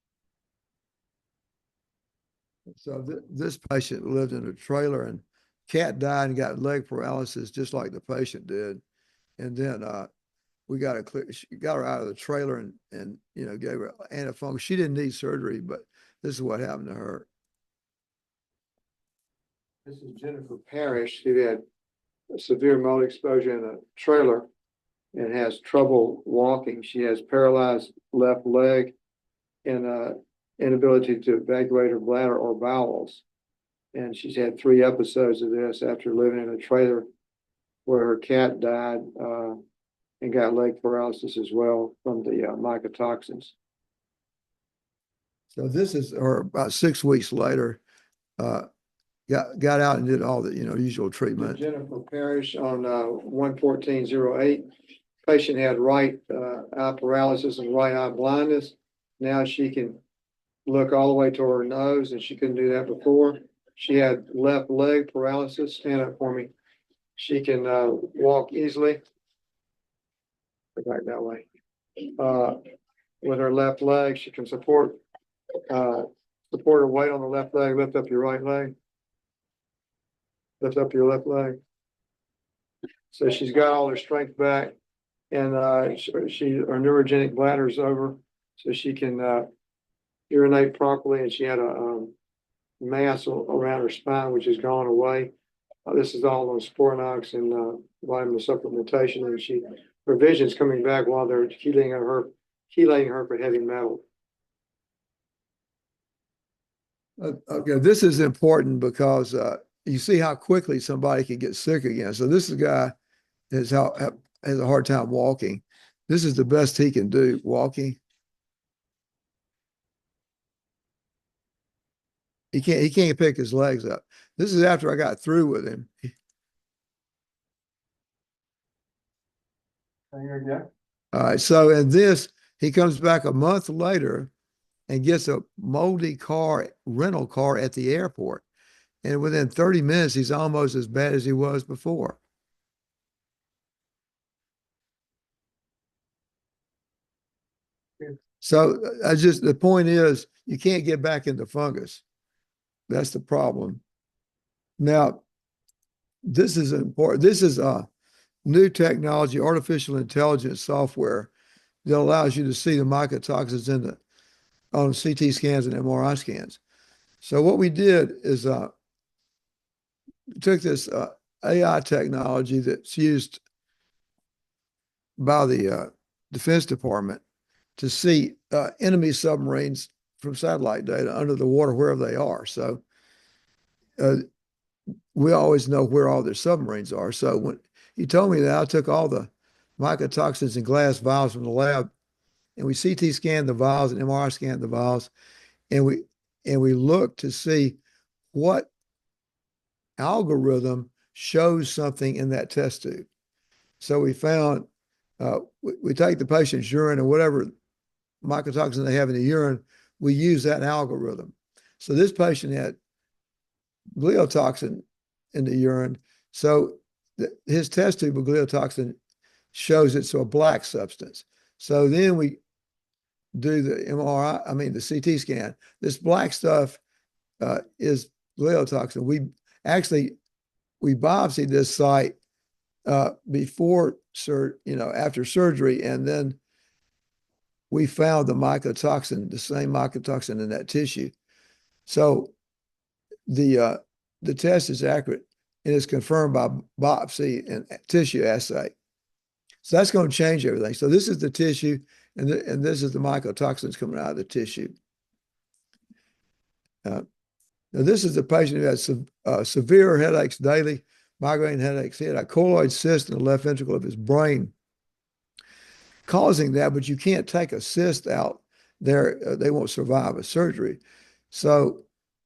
So this patient lived in a trailer, and cat died and got leg paralysis just like the patient did. And then we got her out of the trailer and gave her antifungal. She didn't need surgery, but this is what happened to her. This is Jennifer Parrish, who had severe mold exposure in a trailer. and has trouble walking. She has paralyzed left leg and inability to evacuate her bladder or bowels. And she's had 3 episodes of this after living in a trailer where her cat died and got leg paralysis as well from the mycotoxins. So this is, or about 6 weeks later, got out and did all the usual treatment. Jennifer Parrish on 11408. Patient had right eye paralysis and right eye blindness. Now she can look all the way to her nose, and she couldn't do that before. She had left leg paralysis. Stand up for me. She can walk easily. Go back that way. With her left leg, she can support her weight on the left leg. Lift up your right leg. Lift up your left leg. So she's got all her strength back, and her neurogenic bladder is over, so she can urinate properly. And she had a mass around her spine, which has gone away. This is all on Sporanox and vitamin supplementation, and her vision's coming back while they're chelating her for heavy metal. Okay, this is important because you see how quickly somebody can get sick again. So this is a guy that has a hard time walking. This is the best he can do, walking. He can't pick his legs up. This is after I got through with him. All right, so in this, he comes back a month later and gets a moldy rental car at the airport. And within 30 minutes, he's almost as bad as he was before. So the point is, you can't get back into fungus. That's the problem. Now, this is important. This is a new technology, artificial intelligence software that allows you to see the mycotoxins on CT scans and MRI scans. So what we did is took this AI technology that's used by the Defense Department to see enemy submarines from satellite data under the water wherever they are. So we always know where all their submarines are. So when he told me that, I took all the mycotoxins in glass vials from the lab, and we CT scanned the vials and MRI scanned the vials, and we looked to see what algorithm shows something in that test tube. So we found we take the patient's urine and whatever mycotoxin they have in the urine, we use that algorithm. So this patient had gliotoxin in the urine. So his test tube of gliotoxin shows it's a black substance. So then we do the MRI, the CT scan. This black stuff is gliotoxin. We biopsied this site before after surgery, and then we found the mycotoxin, the same mycotoxin in that tissue. So the test is accurate and is confirmed by biopsy and tissue assay. So that's going to change everything. So this is the tissue, and this is the mycotoxins coming out of the tissue. Now this is the patient who has severe headaches daily, migraine headaches. He had a colloid cyst in the left ventricle of his brain causing that, but you can't take a cyst out there. They won't survive a surgery. So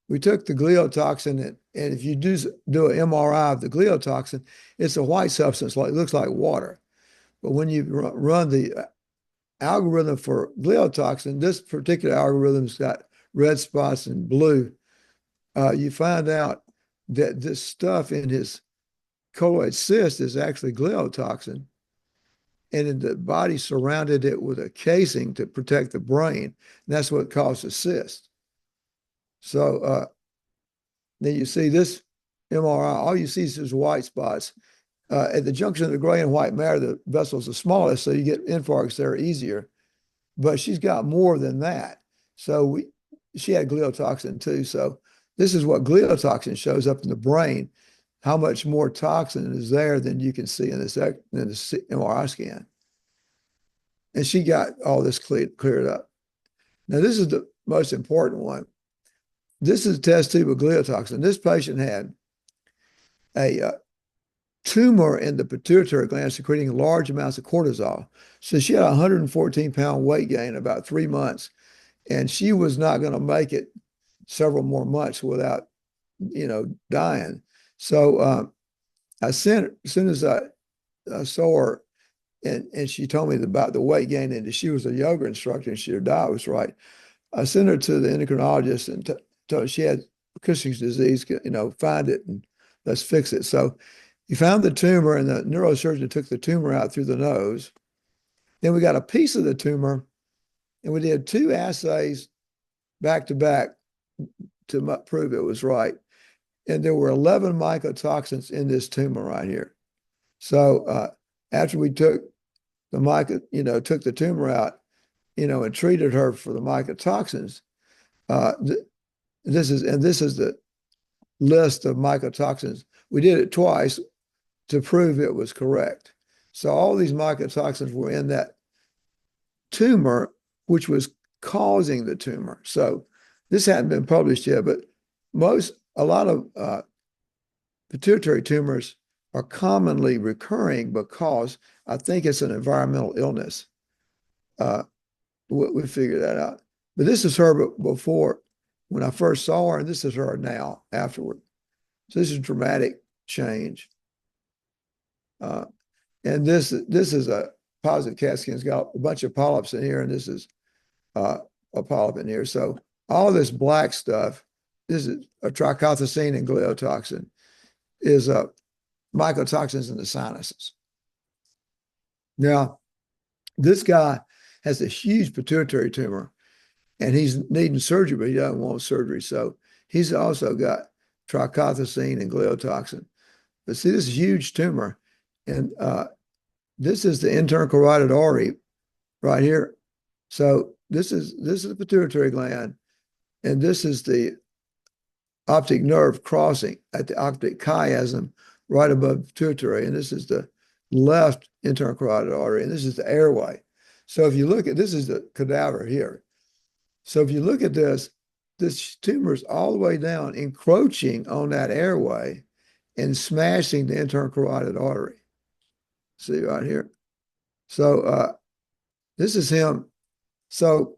we took the gliotoxin, and if you do an MRI of the gliotoxin, it's a white substance, it looks like water. But when you run the algorithm for gliotoxin, this particular algorithm's got red spots and blue. You find out that this stuff in his colloid cyst is actually gliotoxin, and the body surrounded it with a casing to protect the brain. And that's what caused the cyst. So then you see this MRI, all you see is white spots. At the junction of the gray and white matter, the vessel's the smallest, so you get infarcts there easier. But she's got more than that. So she had gliotoxin too. So this is what gliotoxin shows up in the brain, how much more toxin is there than you can see in this MRI scan. and she got all this cleared up. Now, this is the most important one. This is a test tube of gliotoxin. This patient had a tumor in the pituitary gland secreting large amounts of cortisol. So she had a 114-pound weight gain in about 3 months, and she was not going to make it several more months without, dying. So I sent, as soon as I saw her, and she told me about the weight gain, and she was a yoga instructor, and her diet was right. I sent her to the endocrinologist and told her she had Cushing's disease, find it and let's fix it. So he found the tumor, and the neurosurgeon took the tumor out through the nose. Then we got a piece of the tumor, and we did 2 assays back to back to prove it was right. And there were 11 mycotoxins in this tumor right here. So after we took the took the tumor out, and treated her for the mycotoxins, this is the list of mycotoxins. We did it twice to prove it was correct. So all these mycotoxins were in that tumor, which was causing the tumor. So this hadn't been published yet, but a lot of pituitary tumors are commonly recurring because I think it's an environmental illness. We figured that out. But this is her before, when I first saw her, and this is her now, afterward. So this is a dramatic change. And this is a positive CAT scan. It's got a bunch of polyps in here, and this is a polyp in here. So all this black stuff, this is a trichothecene and gliotoxin, is mycotoxins in the sinuses. Now, this guy has a huge pituitary tumor, and he's needing surgery, but he doesn't want surgery. So he's also got trichothecene and gliotoxin. But see, this is a huge tumor, and this is the internal carotid artery right here. So this is the pituitary gland, and this is the optic nerve crossing at the optic chiasm right above pituitary, and this is the left internal carotid artery, and this is the airway. So if you look at, this is the cadaver here. So if you look at this tumor is all the way down, encroaching on that airway and smashing the internal carotid artery. See right here. So this is him. So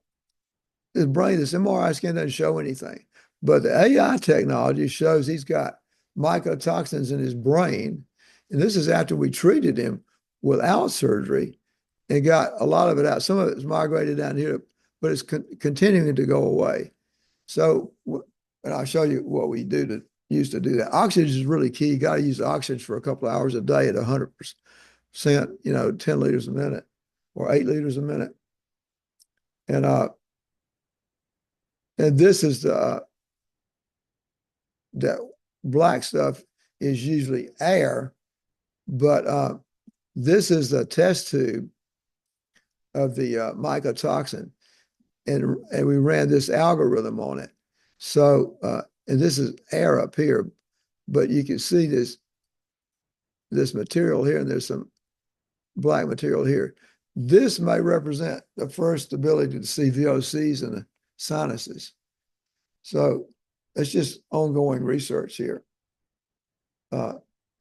his brain, this MRI scan doesn't show anything, but the AI technology shows he's got mycotoxins in his brain. And this is after we treated him without surgery and got a lot of it out. Some of it's migrated down here, but it's continuing to go away. So, and I'll show you what we use to do that. Oxygen is really key. You got to use oxygen for a couple of hours a day at 100%, 10 liters a minute or 8 liters a minute. And this is that black stuff is usually air, but this is the test tube of the mycotoxin, and we ran this algorithm on it. So, and this is air up here, but you can see this material here, and there's some black material here. This may represent the first ability to see VOCs in the sinuses. So it's just ongoing research here.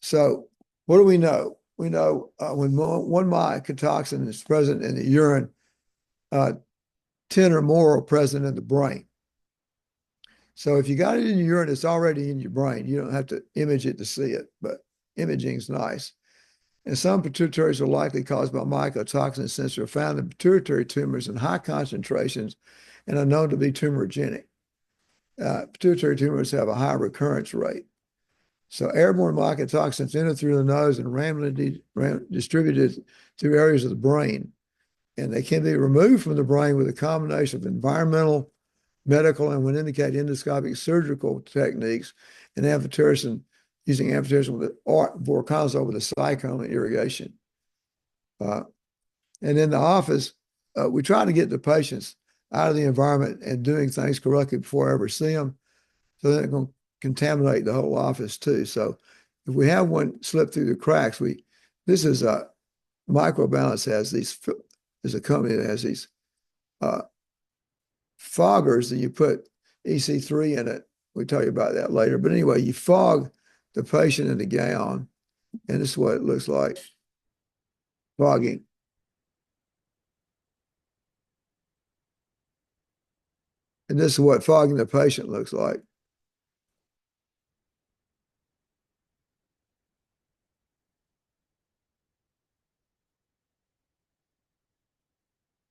So what do we know? We know when one mycotoxin is present in the urine, 10 or more are present in the brain. So if you got it in your urine, it's already in your brain. You don't have to image it to see it, but imaging is nice. And some pituitaries are likely caused by mycotoxins since they're found in pituitary tumors in high concentrations and are known to be tumorigenic. Pituitary tumors have a high recurrence rate. So airborne mycotoxins enter through the nose and randomly distributed through areas of the brain. And they can be removed from the brain with a combination of environmental, medical, and when indicated, endoscopic surgical techniques, and amphotericin, using amphotericin or voriconazole with a cyclone and irrigation. And in the office, we try to get the patients out of the environment and doing things correctly before I ever see them, so they're going to contaminate the whole office too. So if we have one slip through the cracks, this is a microbalance has this is a company that has these foggers that you put EC3 in it. We'll tell you about that later. But anyway, you fog the patient in the gown, and this is what it looks like. Fogging. And this is what fogging the patient looks like.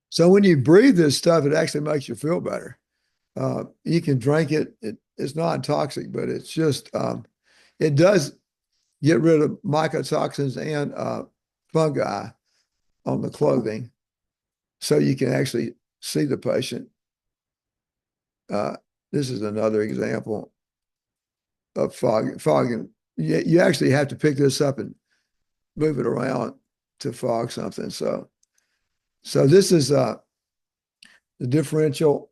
So when you breathe this stuff, it actually makes you feel better. You can drink it. It's non-toxic, but it's just, it does get rid of mycotoxins and fungi on the clothing. So you can actually see the patient. This is another example of fogging. You actually have to pick this up and move it around to fog something. So this is the differential.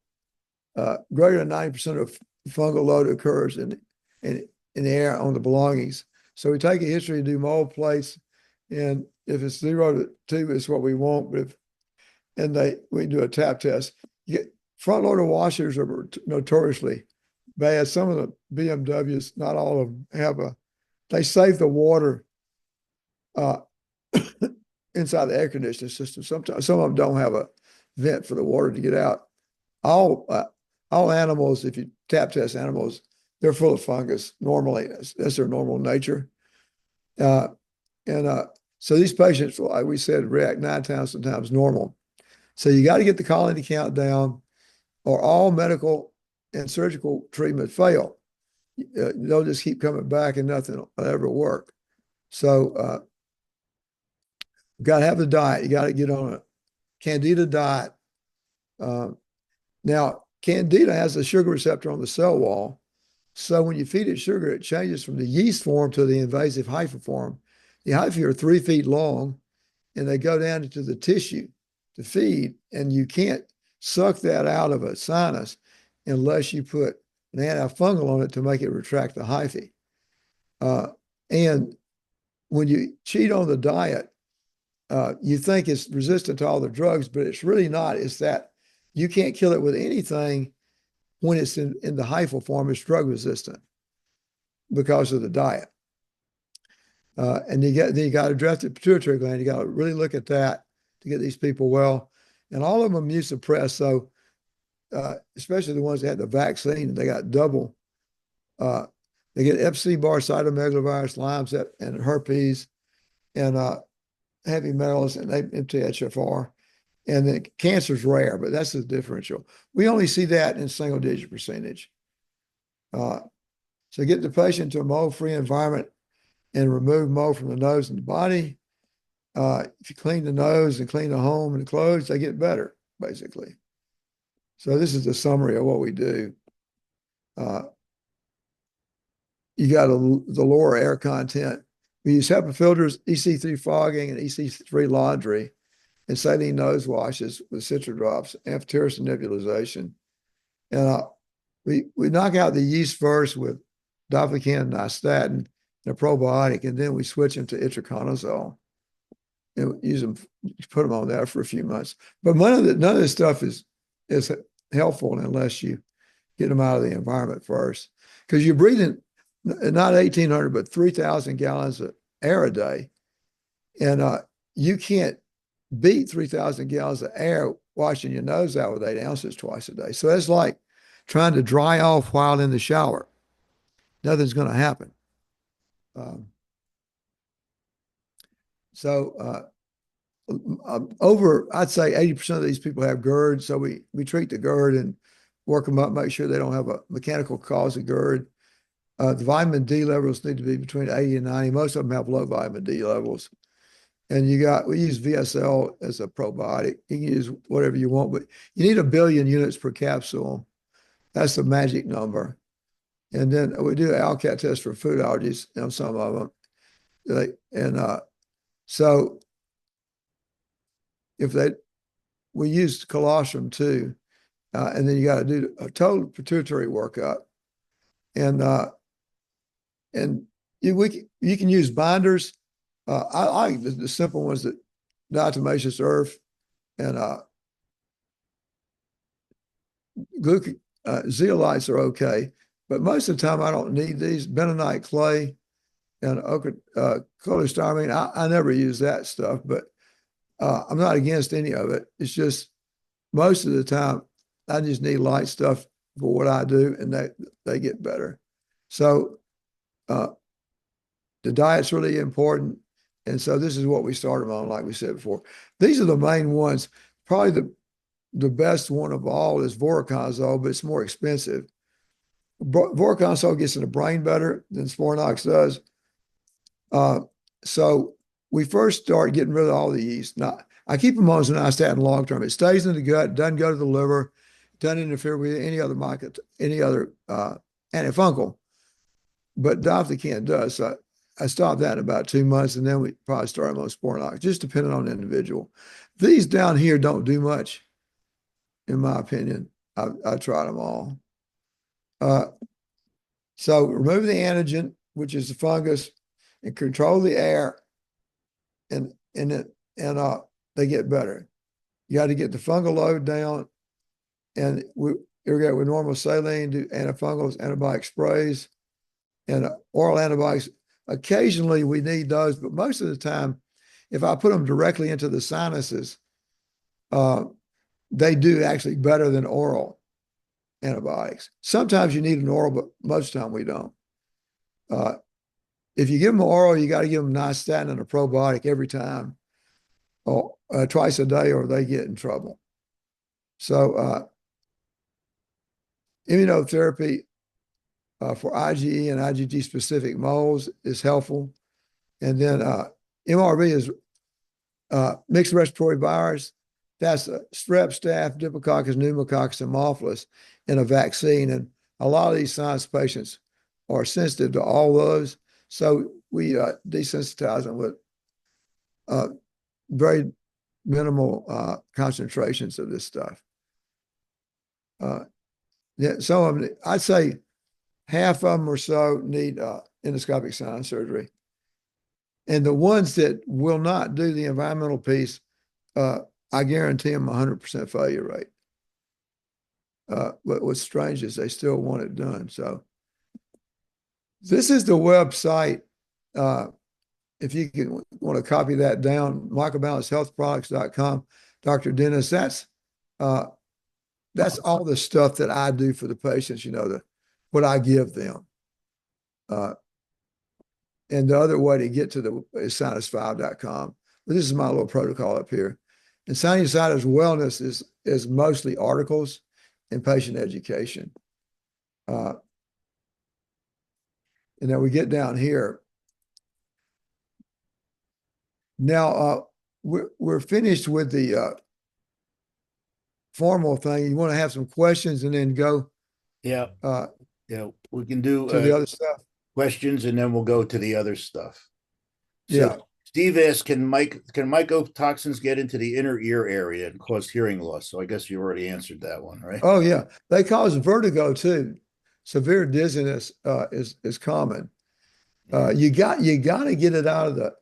Greater than 90% of fungal load occurs in the air on the belongings. So we take a history and do mold plates, and if it's 0 to 2, it's what we want. But we do a tap test. Front loader washers are notoriously bad. Some of the BMWs, not all of them, they save the water inside the air conditioning system. Sometimes some of them don't have a vent for the water to get out. All animals, if you tap test animals, they're full of fungus normally. That's their normal nature. So these patients, like we said, react 9 times sometimes normal. So you got to get the colony count down, or all medical and surgical treatment fail. They'll just keep coming back and nothing will ever work. So you got to have the diet. You got to get on a Candida diet. Now, Candida has a sugar receptor on the cell wall. So when you feed it sugar, it changes from the yeast form to the invasive hyphae form. The hyphae are 3 feet long, and they go down into the tissue to feed, and you can't suck that out of a sinus unless you put an antifungal on it to make it retract the hyphae. And when you cheat on the diet, you think it's resistant to all the drugs, but it's really not. It's that you can't kill it with anything when it's in the hyphal form. It's drug resistant because of the diet. And you got to address the pituitary gland. You got to really look at that to get these people well. And all of them immune suppressed. So especially the ones that had the vaccine, they got double. They get Epstein-Barr cytomegalovirus, Lyme's, and herpes, and heavy metals, and MTHFR. And then cancer's rare, but that's the differential. We only see that in single-digit percentage. So get the patient to a mold-free environment and remove mold from the nose and the body. If you clean the nose and clean the home and the clothes, they get better, basically. So this is the summary of what we do. You got the lower air content. We use HEPA filters, EC3 fogging, and EC3 laundry, and saline nose washes with citral drops, amphotericin nebulization. And we knock out the yeast first with dofecan and nystatin, and a probiotic, and then we switch them to itraconazole and use them, put them on that for a few months. But none of this stuff is helpful unless you get them out of the environment first, because you're breathing not 1,800 but 3,000 gallons of air a day, and you can't beat 3,000 gallons of air washing your nose out with 8 ounces twice a day. So it's like trying to dry off while in the shower. Nothing's going to happen. I'd say 80% of these people have GERD. So we treat the GERD and work them up, make sure they don't have a mechanical cause of GERD. The vitamin D levels need to be between 80 and 90. Most of them have low vitamin D levels. And we use VSL as a probiotic. You can use whatever you want, but you need 1 billion units per capsule. That's the magic number. And then we do an ALCAT test for food allergies on some of them. So we use colostrum too. And then you got to do a total pituitary workup. And you can use binders. I like the simple ones that diatomaceous earth and zeolites are okay, but most of the time I don't need these. Bentonite clay and cholestyramine, I never use that stuff, but I'm not against any of it. It's just most of the time I just need light stuff for what I do, and they get better. So the diet's really important. And so this is what we started on, like we said before. These are the main ones. Probably the best one of all is voriconazole, but it's more expensive. Voriconazole gets in the brain better than Sporanox does. So we first start getting rid of all the yeast. Now, I keep them on as an nystatin long term. It stays in the gut, doesn't go to the liver, doesn't interfere with any other antifungal. But diflucan does. So I stopped that in about 2 months, and then we probably started on Sporanox, just depending on the individual. These down here don't do much, in my opinion. I tried them all. So remove the antigen, which is the fungus, and control the air, and they get better. You got to get the fungal load down, and we irrigate with normal saline, do antifungals, antibiotic sprays, and oral antibiotics. Occasionally we need those, but most of the time, if I put them directly into the sinuses, they do actually better than oral antibiotics. Sometimes you need an oral, but most of the time we don't. If you give them oral, you got to give them nystatin and a probiotic every time, or twice a day, or they get in trouble. So immunotherapy for IgE and IgG specific molds is helpful. And then MRV is mixed respiratory virus. That's strep, staph, diplococcus, pneumococcus, and Haemophilus in a vaccine. And a lot of these sinus patients are sensitive to all those. So we desensitize them with very minimal concentrations of this stuff. Yeah, some of them, I'd say half of them or so need endoscopic sinus surgery. And the ones that will not do the environmental piece, I guarantee them 100% failure rate. But what's strange is they still want it done. So this is the website. If you want to copy that down, microbalancehealthproducts.com. Dr. Dennis, that's all the stuff that I do for the patients, what I give them. And the other way to get to is sinus5.com. But this is my little protocol up here. And sinusitis wellness is mostly articles and patient education. And then we get down here. Now, we're finished with the formal thing. You want to have some questions and then go? Yeah. We can do to the other stuff. Questions, and then we'll go to the other stuff. So Yeah. Steve asked, can mycotoxins get into the inner ear area and cause hearing loss? So I guess you already answered that one, right? Oh, yeah. They cause vertigo too. Severe dizziness is common. You got to get it out of the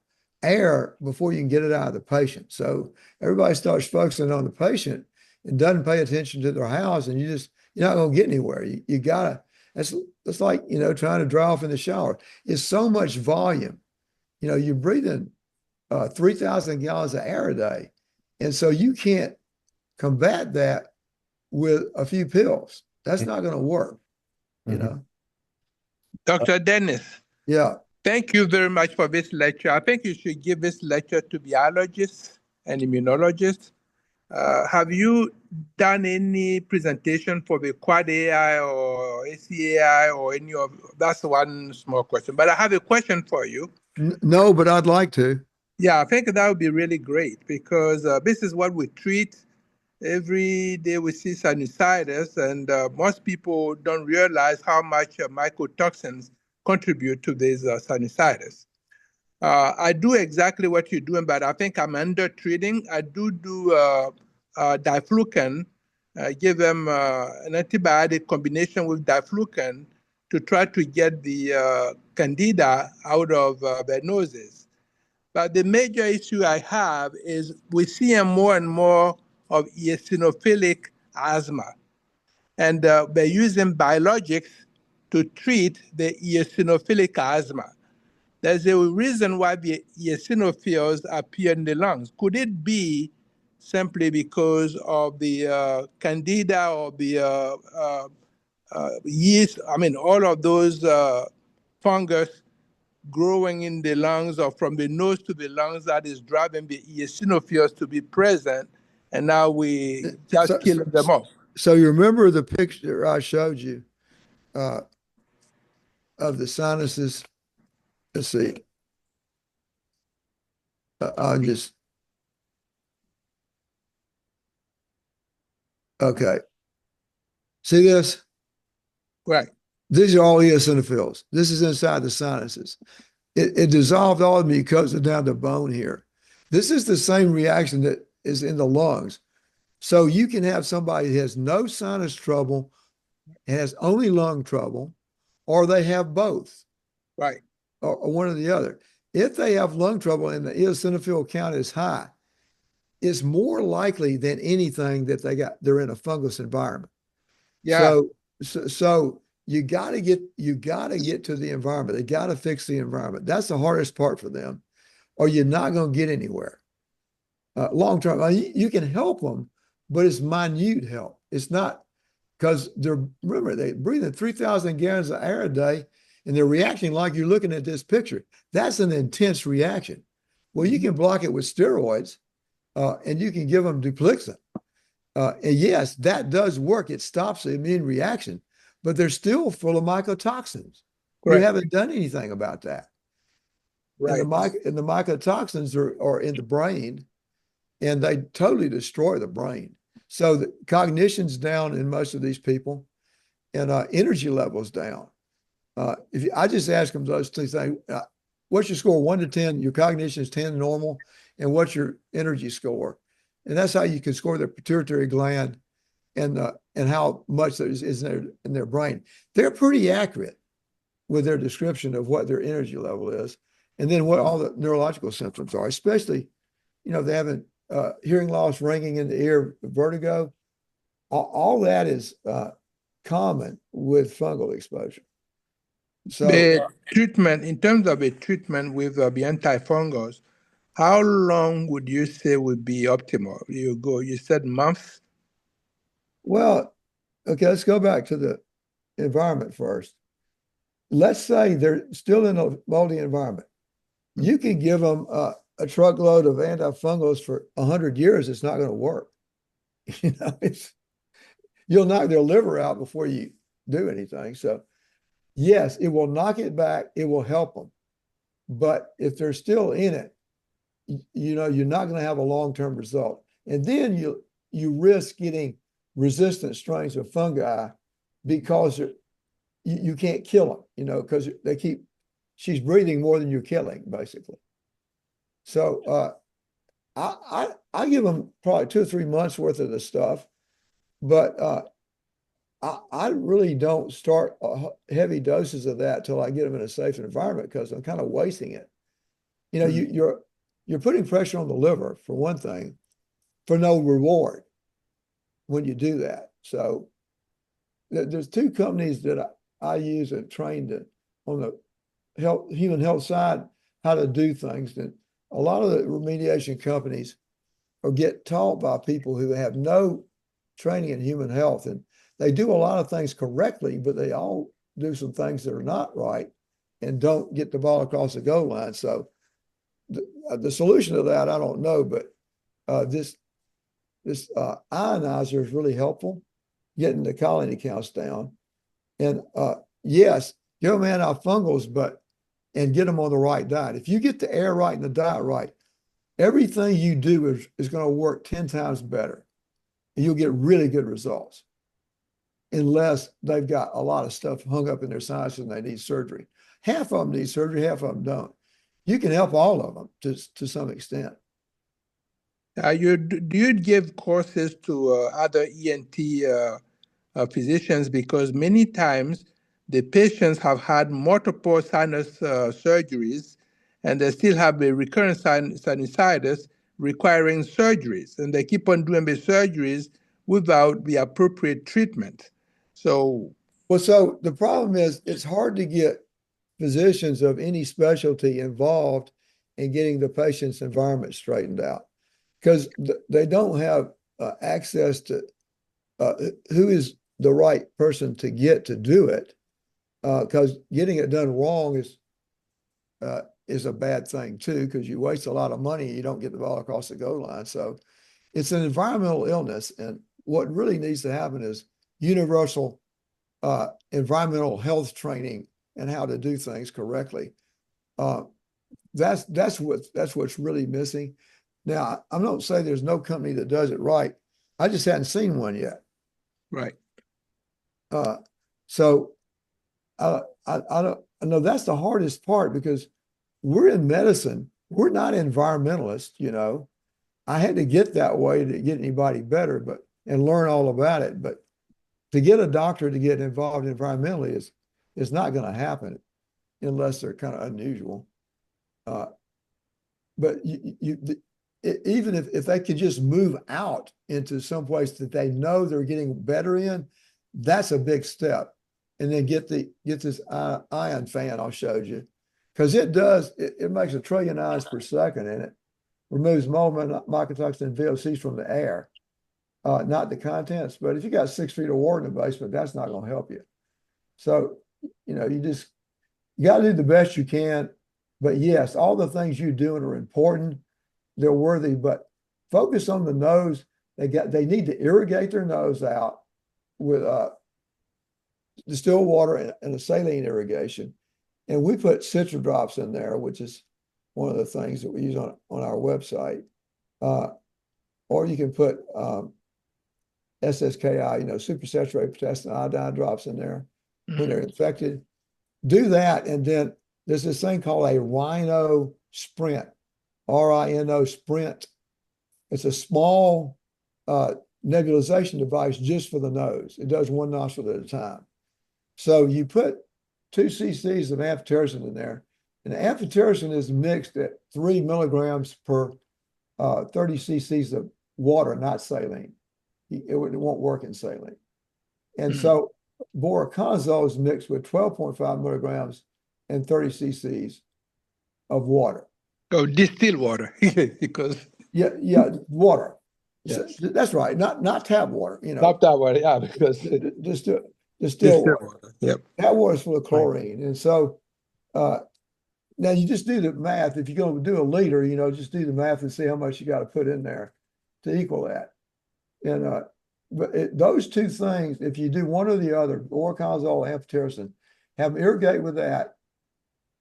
air before you can get it out of the patient. So everybody starts focusing on the patient and doesn't pay attention to their house, and you're not going to get anywhere. You gotta. That's like trying to dry off in the shower. It's so much volume. You're breathing 3,000 gallons of air a day, and so you can't combat that with a few pills. That's not going to work. Dr. Dennis. Yeah. Thank you very much for this lecture. I think you should give this lecture to biologists and immunologists. Have you done any presentation for the Quad AI or ACAI or any of that's one small question, but I have a question for you. No, but I'd like to. Yeah, I think that would be really great because this is what we treat every day. We see sinusitis, and most people don't realize how much mycotoxins contribute to this sinusitis. I do exactly what you're doing, but I think I'm under treating. I do diflucan, give them an antibiotic combination with diflucan to try to get the candida out of their noses. But the major issue I have is we see more and more of eosinophilic asthma. And they're using biologics to treat the eosinophilic asthma. There's a reason why the eosinophils appear in the lungs. Could it be simply because of the candida or the yeast? I mean, all of those fungus growing in the lungs or from the nose to the lungs that is driving the eosinophils to be present, and now we just kill them off. So you remember the picture I showed you of the sinuses? Let's see. I'll just, okay. See this? Right. These are all eosinophils. This is inside the sinuses. It dissolved all the mucosa down to bone here. This is the same reaction that is in the lungs. So you can have somebody who has no sinus trouble, has only lung trouble, or they have both. Right. Or one or the other. If they have lung trouble and the eosinophil count is high, it's more likely than anything that they're in a fungus environment. Yeah. So you got to get to the environment. They got to fix the environment. That's the hardest part for them, or you're not going to get anywhere. Long term, you can help them, but it's minute help. It's not because they're breathing 3,000 gallons of air a day, and they're reacting like you're looking at this picture. That's an intense reaction. Well, you can block it with steroids, and you can give them Dupixent. And yes, that does work. It stops the immune reaction, but they're still full of mycotoxins. Right. We haven't done anything about that. Right. And the mycotoxins are in the brain, and they totally destroy the brain. So the cognition's down in most of these people, and energy levels down. I just ask them those two things. What's your score? 1 to 10, your cognition is 10 normal, and what's your energy score? And that's how you can score their pituitary gland and how much there is in their brain. They're pretty accurate with their description of what their energy level is, and then what all the neurological symptoms are, especially, they having hearing loss, ringing in the ear, vertigo. All that is common with fungal exposure. So the treatment, in terms of a treatment with the antifungals, how long would you say would be optimal? You said months? Well, okay, let's go back to the environment first. Let's say they're still in a moldy environment. You can give them a truckload of antifungals for 100 years. It's not going to work. You'll knock their liver out before you do anything. So yes, it will knock it back. It will help them. But if they're still in it, you're not going to have a long-term result. And then you risk getting resistant strains of fungi because you can't kill them, because she's breathing more than you're killing, basically. So I give them probably 2 or 3 months worth of the stuff, but I really don't start heavy doses of that till I get them in a safe environment, because I'm kind of wasting it. You're putting pressure on the liver, for one thing, for no reward when you do that. So there's 2 companies that I use and trained on the human health side how to do things. And a lot of the remediation companies get taught by people who have no training in human health, and they do a lot of things correctly, but they all do some things that are not right and don't get the ball across the goal line. So the solution to that, I don't know, but this ionizer is really helpful, getting the colony counts down. And yes, give them antifungals, and get them on the right diet. If you get the air right and the diet right, everything you do is going to work 10 times better. And you'll get really good results, unless they've got a lot of stuff hung up in their sinuses and they need surgery. Half of them need surgery, half of them don't. You can help all of them to some extent. Do you give courses to other ENT physicians? Because many times the patients have had multiple sinus surgeries, and they still have a recurrent sinusitis, requiring surgeries, and they keep on doing the surgeries without the appropriate treatment. So, well, so the problem is it's hard to get physicians of any specialty involved in getting the patient's environment straightened out because they don't have access to who is the right person to get to do it, because getting it done wrong is a bad thing too, because you waste a lot of money and you don't get the ball across the goal line. So it's an environmental illness, and what really needs to happen is universal environmental health training and how to do things correctly. That's what's really missing. Now, I'm not saying there's no company that does it right. I just hadn't seen one yet. right. So I know that's the hardest part because we're in medicine. We're not environmentalists, you know. I had to get that way to get anybody better, and learn all about it. But to get a doctor to get involved environmentally is not going to happen unless they're kind of unusual. But even if they could just move out into some place that they know they're getting better in, that's a big step. And then get this ion fan I showed you, because it makes 1 trillion ions per second, and it removes mold, mycotoxins, and VOCs from the air, not the contents. But if you got 6 feet of water in the basement, that's not going to help you. So, you know, you got to do the best you can. But yes, all the things you're doing are important. They're worthy, but focus on the nose. They need to irrigate their nose out with distilled water and a saline irrigation. And we put citral drops in there, which is one of the things that we use on our website. Or you can put SSKI, you know, supersaturated potassium iodide drops in there when they're infected. Do that, and then there's this thing called a Reno Sprint, RINO Sprint. It's a small nebulization device just for the nose. It does 1 nostril at a time. So you put 2 cc's of amphotericin in there, and amphotericin is mixed at 3 milligrams per 30 cc's of water, not saline. It won't work in saline. And so voriconazole is mixed with 12.5 milligrams and 30 cc's of water. Oh, distilled water, because yeah, water. yes. So, that's right, not tap water. You know, Not that water, yeah, because distilled water. Yep. That water is full of chlorine, and so now you just do the math. If you're going to do a liter, you know, just do the math and see how much you got to put in there to equal that. And but those 2 things, if you do one or the other, voriconazole, amphotericin, have them irrigate with that.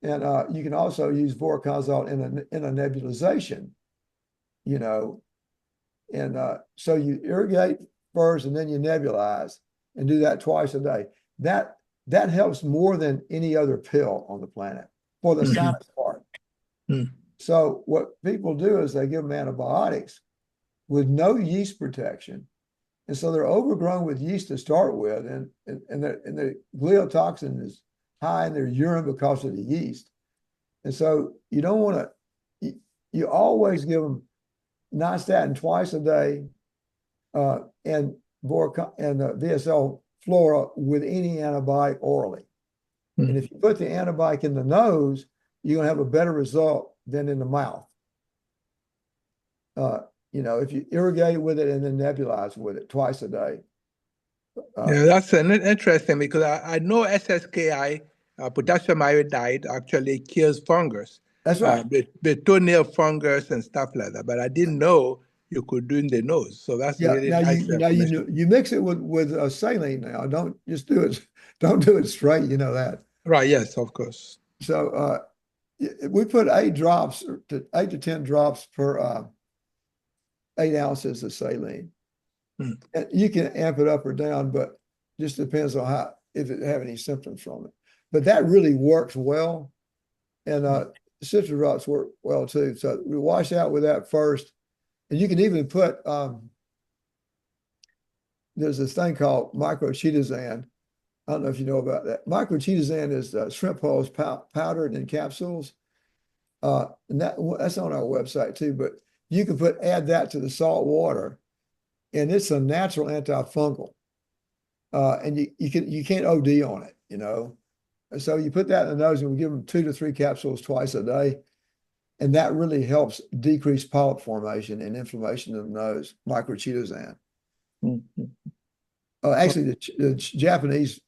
And you can also use voriconazole in a nebulization, you know. And so you irrigate first and then you nebulize, and do that twice a day. That helps more than any other pill on the planet for the sinus part. So what people do is they give them antibiotics with no yeast protection. And so they're overgrown with yeast to start with, and the gliotoxin is high in their urine because of the yeast. And so you don't want to, you always give them nystatin twice a day, and VSL Flora with any antibiotic orally. And if you put the antibiotic in the nose, you're going to have a better result than in the mouth. You know, if you irrigate with it and then nebulize with it twice a day. Yeah, that's interesting, because I know SSKI, potassium iodide, actually kills fungus. That's right. The toenail fungus and stuff like that. But I didn't know you could do in the nose. So that's really now nice. you mix it with saline now. Don't just do it. Don't do it straight. You know that. Right. Yes, of course. So we put 8 to 10 drops per 8 ounces of saline. And you can amp it up or down, but just depends on if it have any symptoms from it. But that really works well, and citral drops work well too. So we wash out with that first, and you can even put there's this thing called microchitosan. I don't know if you know about that. Microchitosan is shrimp hulls powdered in capsules, and that's on our website too. But you can add that to the salt water, and it's a natural antifungal. And you can't OD on it, you know. And so you put that in the nose, and we give them 2 to 3 capsules twice a day. And that really helps decrease polyp formation and inflammation in the nose, microchitosan. Mm-hmm. Actually, the Japanese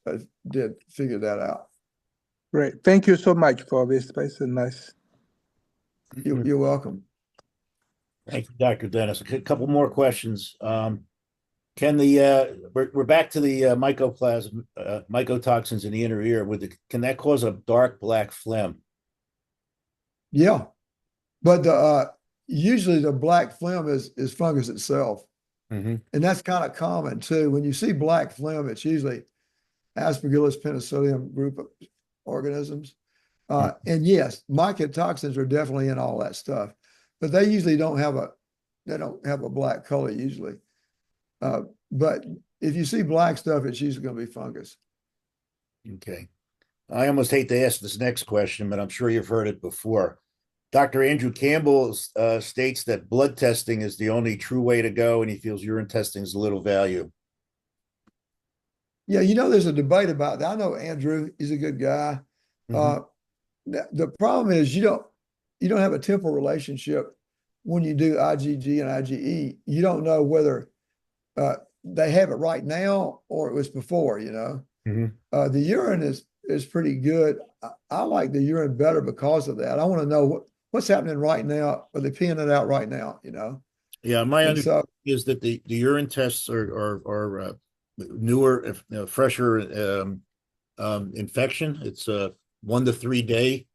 did figure that out. Great. Thank you so much for this. It's nice. You're welcome. Thank you, Dr. Dennis. A couple more questions. Can the we're back to the mycoplasma, mycotoxins in the inner ear. Can that cause a dark black phlegm? Yeah, but usually the black phlegm is fungus itself, and that's kind of common too. When you see black phlegm, it's usually Aspergillus penicillium group of organisms. And yes, mycotoxins are definitely in all that stuff, but they usually don't have a black color usually. But if you see black stuff, it's usually going to be fungus. Okay. I almost hate to ask this next question, but I'm sure you've heard it before. Dr. Andrew Campbell states that blood testing is the only true way to go, and he feels urine testing is little value. Yeah, you know, there's a debate about that. I know Andrew, he's a good guy. The problem is you don't have a temporal relationship when you do IgG and IgE. You don't know whether they have it right now or it was before, you know. The urine is pretty good. I like the urine better because of that. I want to know what's happening right now. Are they peeing it out right now, you know? Yeah, my understanding is that the urine tests are newer, fresher infection. It's a 1 to 3 day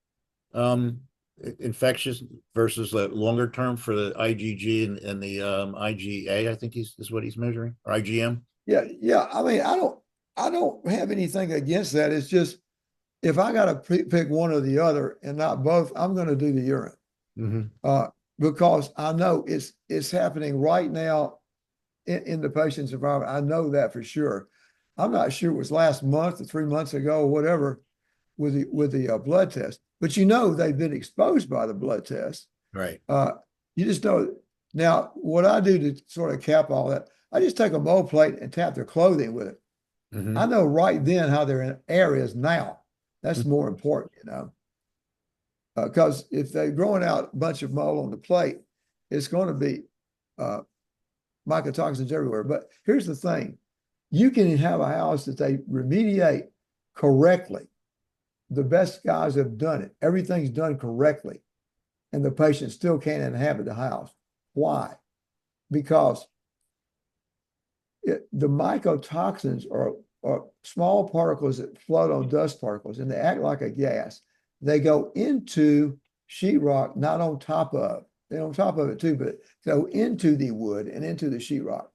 infectious versus a longer term for the IgG and the IgA. I think is what he's measuring, or IgM. Yeah. I mean, I don't have anything against that. It's just if I got to pick one or the other and not both, I'm going to do the urine because I know it's happening right now in the patient's environment. I know that for sure. I'm not sure it was last month or 3 months ago or whatever with the blood test, but you know they've been exposed by the blood test. Right. You just know. Now, what I do to sort of cap all that, I just take a mold plate and tap their clothing with it. I know right then how their air is now. That's more important, you know, because if they're growing out a bunch of mold on the plate, it's going to be mycotoxins everywhere. But here's the thing. You can have a house that they remediate correctly. The best guys have done it. Everything's done correctly. And the patient still can't inhabit the house. Why? Because the mycotoxins are small particles that float on dust particles, and they act like a gas. They go into sheetrock, not on top of. They're on top of it too, but go into the wood and into the sheetrock.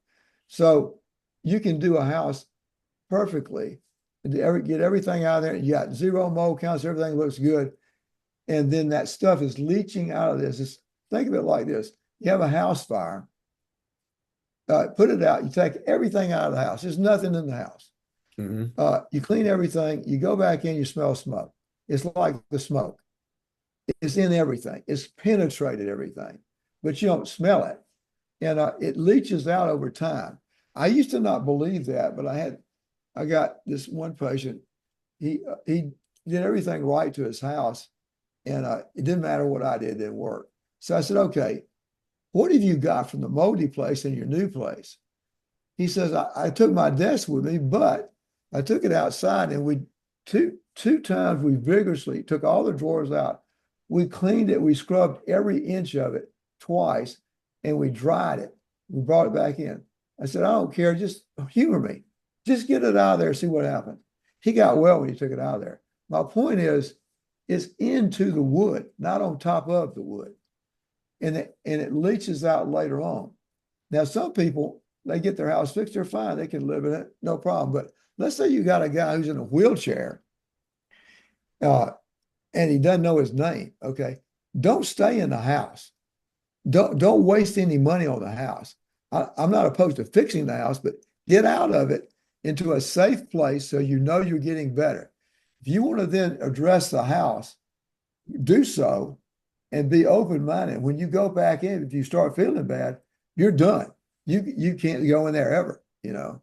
So you can do a house perfectly and get everything out of there. You got 0 mold counts, everything looks good. And then that stuff is leaching out of this. Just think of it like this. You have a house fire. Put it out. You take everything out of the house. There's nothing in the house. You clean everything. You go back in, you smell smoke. It's like the smoke. It's in everything. It's penetrated everything, but you don't smell it. And it leaches out over time. I used to not believe that, but I got this one patient. He did everything right to his house, and it didn't matter what I did, it didn't work. So I said, okay, what have you got from the moldy place in your new place? He says, I took my desk with me, but I took it outside, and we two times we vigorously took all the drawers out. We cleaned it. We scrubbed every inch of it twice, and we dried it. We brought it back in. I said, I don't care. Just humor me. Just get it out of there and see what happens. He got well when he took it out of there. My point is, it's into the wood, not on top of the wood. And it leaches out later on. Now, some people, they get their house fixed, they're fine. They can live in it, no problem. But let's say you got a guy who's in a wheelchair and he doesn't know his name, okay? Don't stay in the house. Don't waste any money on the house. I'm not opposed to fixing the house, but get out of it into a safe place so you know you're getting better. If you want to then address the house, do so, and be open-minded. When you go back in, if you start feeling bad, you're done. You can't go in there ever, you know.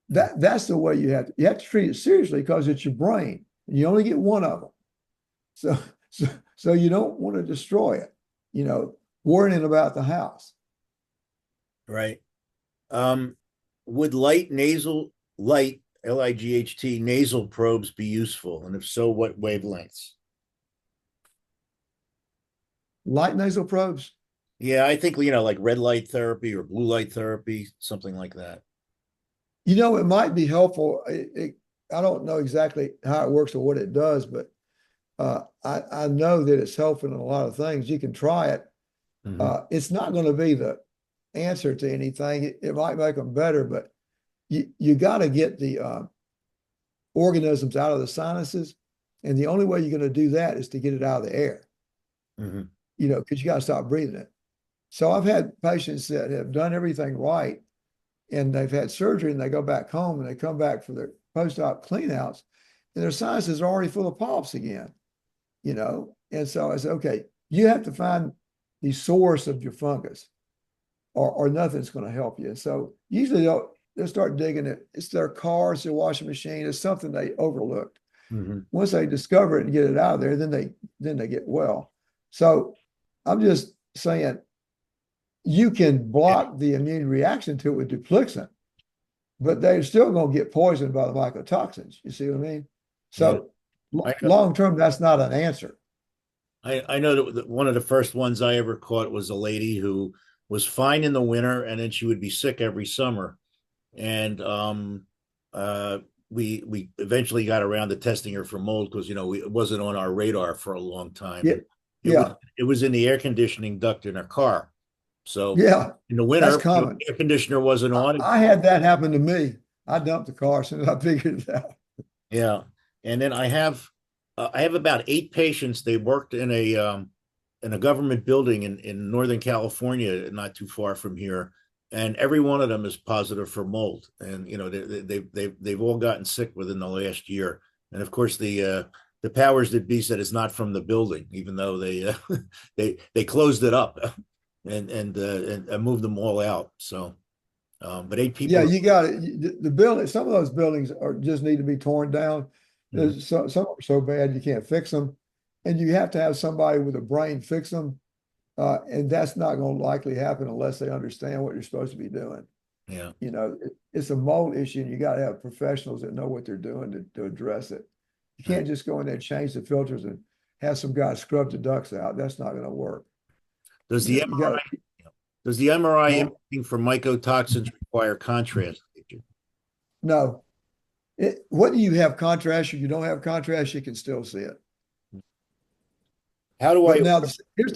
That's the way you have to treat it seriously because it's your brain. And you only get one of them. So you don't want to destroy it, you know, worrying about the house. Right. Would light, L-I-G-H-T, nasal probes be useful? And if so, what wavelengths? Light nasal probes? Yeah, I think, you know, like red light therapy or blue light therapy, something like that. You know, it might be helpful. I don't know exactly how it works or what it does, but I know that it's helpful in a lot of things. You can try it. It's not going to be the answer to anything. It might make them better, but you got to get the organisms out of the sinuses. And the only way you're going to do that is to get it out of the air, you know, because you got to stop breathing it. So I've had patients that have done everything right and they've had surgery and they go back home and they come back for their post-op cleanouts and their sinuses are already full of polyps again, you know? And so I said, okay, you have to find the source of your fungus or nothing's going to help you. And so usually they'll start digging it. It's their car, it's their washing machine, it's something they overlooked. Once they discover it and get it out of there, then they get well. So I'm just saying you can block the immune reaction to it with Dupixent, but they're still going to get poisoned by the mycotoxins. You see what I mean? So long term, that's not an answer. I know that one of the first ones I ever caught was a lady who was fine in the winter and then she would be sick every summer. And we eventually got around to testing her for mold because, you know, it wasn't on our radar for a long time. It was in the air conditioning duct in her car. So in the winter, that's common. The air conditioner wasn't on. I had that happen to me. I dumped the car as soon as I figured it out. Yeah. And then I have about 8 patients. They worked in a government building in Northern California, not too far from here. And every one of them is positive for mold. And, you know, they've all gotten sick within the last year. And of course, the powers that be said it's not from the building, even though they closed it up and moved them all out. So, but 8 people. Yeah, you got it. The building, some of those buildings just need to be torn down. There's some are so bad you can't fix them. And you have to have somebody with a brain fix them. And that's not going to likely happen unless they understand what you're supposed to be doing. Yeah. You know, it's a mold issue and you got to have professionals that know what they're doing to address it. You can't just go in there and change the filters and have some guy scrub the ducts out. That's not going to work. Does the MRI imaging for mycotoxins require contrast? No. Whether you have contrast or you don't have contrast, you can still see it. How do I? Now,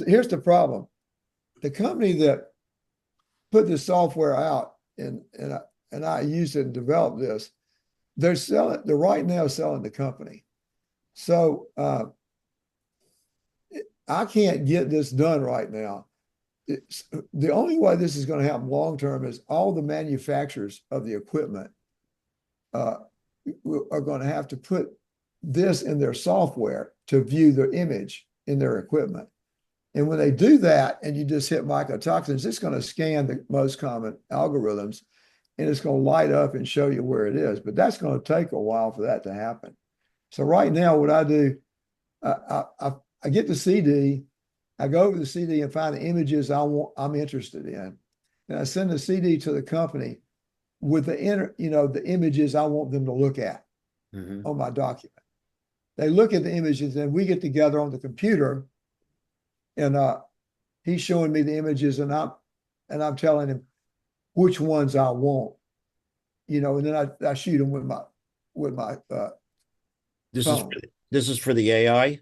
here's the problem. The company that put this software out and I used it and developed this, they're right now selling the company. So I can't get this done right now. The only way this is going to happen long term is all the manufacturers of the equipment are going to have to put this in their software to view their image in their equipment. And when they do that and you just hit mycotoxins, it's going to scan the most common algorithms and it's going to light up and show you where it is. But that's going to take a while for that to happen. So right now, what I do, I get the CD, I go over the CD and find the images I'm interested in. And I send the CD to the company with the images I want them to look at on my document. They look at the images and we get together on the computer and he's showing me the images and I'm telling him which ones I want, you know, and then I shoot them with my phone. This is for the AI?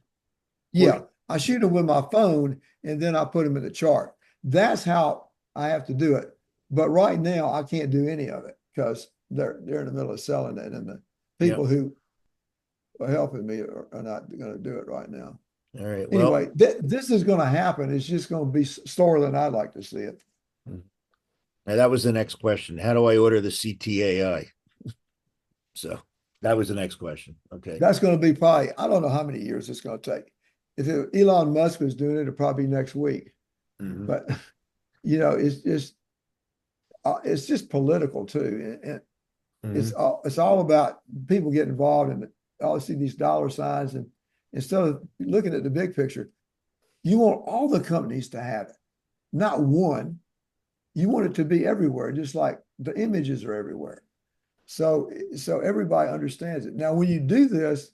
Yeah, I shoot them with my phone and then I put them in the chart. That's how I have to do it. But right now I can't do any of it because they're in the middle of selling it and the people who are helping me are not going to do it right now. All right. Well, anyway, this is going to happen. It's just going to be slower than I'd like to see it. Now that was the next question. How do I order the CTAI? So that was the next question. Okay. That's going to be probably, I don't know how many years it's going to take. Elon Musk was doing it, it'd probably be next week. Mhm. But you know, it's just political too, and it's all about people getting involved in it. All see these dollar signs, and instead of looking at the big picture, you want all the companies to have it, not one. You want it to be everywhere, just like the images are everywhere. So everybody understands it. Now, when you do this,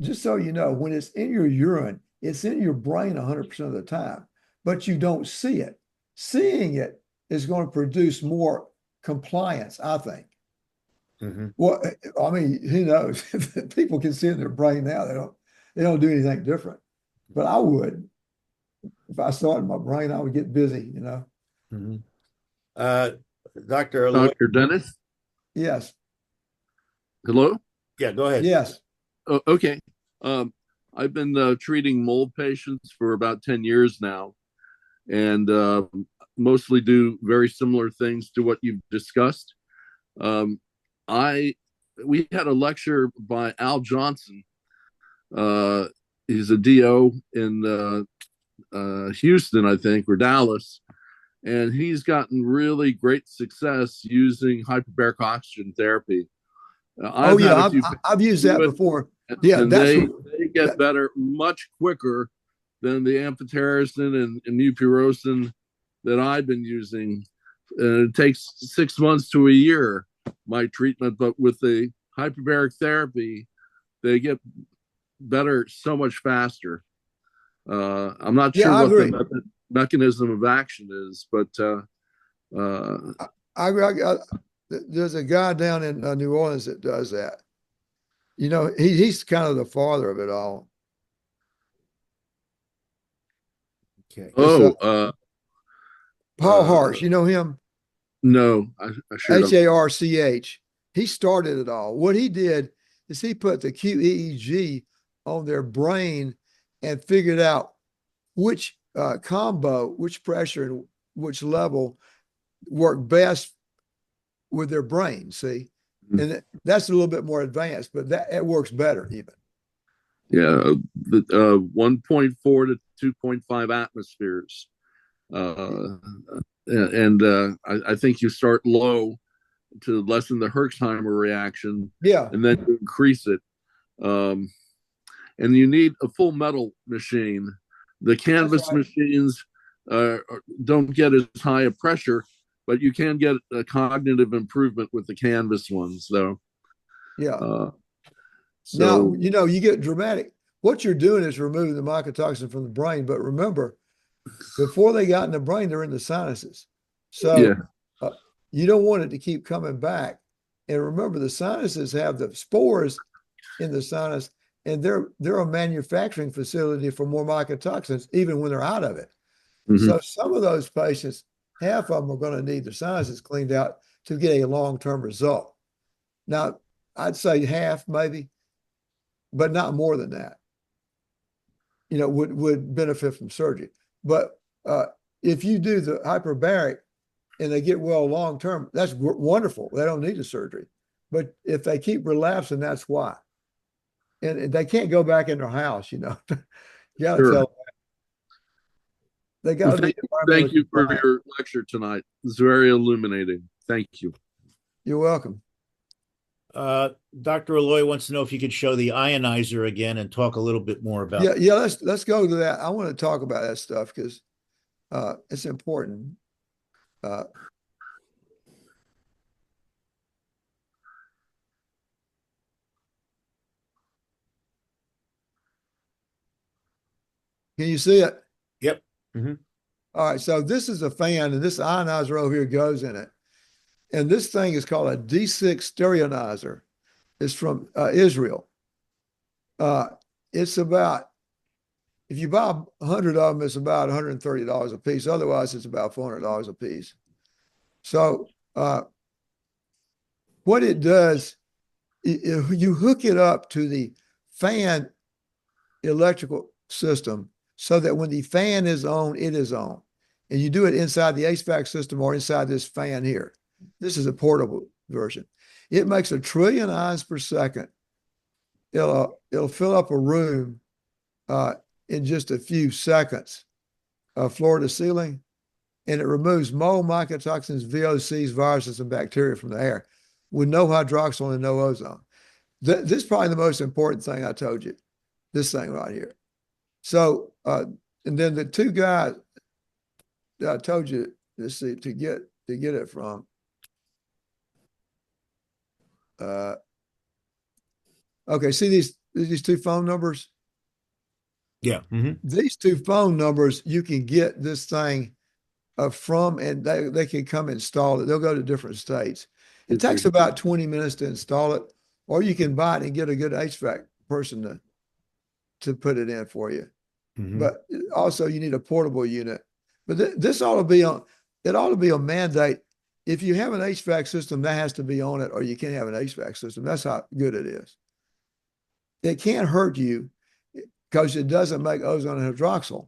just so you know, when it's in your urine, it's in your brain 100% of the time, but you don't see it. Seeing it is going to produce more compliance, I think. Well, I mean, who knows? People can see it in their brain now. They don't do anything different. But I would. If I saw it in my brain, I would get busy, you know. Dr. Aloy. Dr. Dennis? Yes. Hello? Yeah, go ahead. Yes. Oh, okay. I've been treating mold patients for about 10 years now, and mostly do very similar things to what you've discussed. We had a lecture by Al Johnson. He's a DO in Houston, I think, or Dallas, and he's gotten really great success using hyperbaric oxygen therapy. I've used that before. Yeah, and they get better much quicker than the amphotericin and mupirocin that I've been using. It takes 6 months to a year, my treatment, but with the hyperbaric therapy, they get better so much faster. I'm not sure what the mechanism of action is, but there's a guy down in New Orleans that does that. You know, he's kind of the father of it all. Okay. Paul Harsh, you know him? No, I sure don't. Harch. He started it all. What he did is he put the QEEG on their brain and figured out which combo, which pressure and which level work best with their brain, see? And that's a little bit more advanced, but it works better even. Yeah, 1.4 to 2.5 atmospheres. I think you start low to lessen the Herxheimer reaction. Yeah. And then you increase it. And you need a full metal machine. The canvas machines don't get as high a pressure, but you can get a cognitive improvement with the canvas ones, though. Yeah. Now, you know, you get dramatic. What you're doing is removing the mycotoxin from the brain. But remember, before they got in the brain, they're in the sinuses. So you don't want it to keep coming back. And remember, the sinuses have the spores in the sinus, and they're a manufacturing facility for more mycotoxins, even when they're out of it. So some of those patients, half of them are going to need their sinuses cleaned out to get a long-term result. Now, I'd say half maybe, but not more than that, you know, would benefit from surgery. But if you do the hyperbaric and they get well long-term, that's wonderful. They don't need the surgery. But if they keep relapsing, that's why. And they can't go back in their house, you know. You got to tell them. They got to Thank you for your lecture tonight. It's very illuminating. Thank you. You're welcome. Dr. Aloy wants to know if you could show the ionizer again and talk a little bit more about it. Yeah, let's go to that. I want to talk about that stuff because it's important. Can you see it? Yep. All right, so this is a fan, and this ionizer over here goes in it. And this thing is called a D6 stereonizer. It's from Israel. It's about, if you buy 100 of them, it's about $130 a piece. Otherwise, it's about $400 a piece. So what it does, you hook it up to the fan electrical system so that when the fan is on, it is on. And you do it inside the HVAC system or inside this fan here. This is a portable version. It makes 1 trillion ions per second. It'll fill up a room in just a few seconds, floor to ceiling, and it removes mold, mycotoxins, VOCs, viruses, and bacteria from the air with no hydroxyl and no ozone. This is probably the most important thing I told you, this thing right here. So, and then the two guys that I told you, let's see, to get it from, okay, see these two phone numbers? Yeah. These two phone numbers, you can get this thing from, and they can come install it. They'll go to different states. It takes about 20 minutes to install it, or you can buy it and get a good HVAC person to put it in for you. But also you need a portable unit. But this ought to be on, it ought to be a mandate. If you have an HVAC system, that has to be on it, or you can't have an HVAC system. That's how good it is. It can't hurt you because it doesn't make ozone and hydroxyl.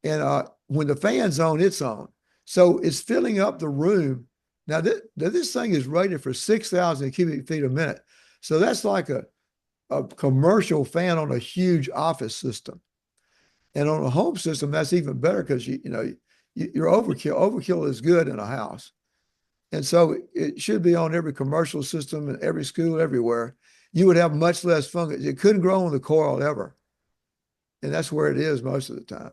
And when the fan's on, it's on. So it's filling up the room. Now, this thing is rated for 6,000 cubic feet a minute. So that's like a commercial fan on a huge office system. And on a home system, that's even better because your overkill is good in a house. And so it should be on every commercial system and every school, everywhere. You would have much less fungus. It couldn't grow on the coil ever. And that's where it is most of the time.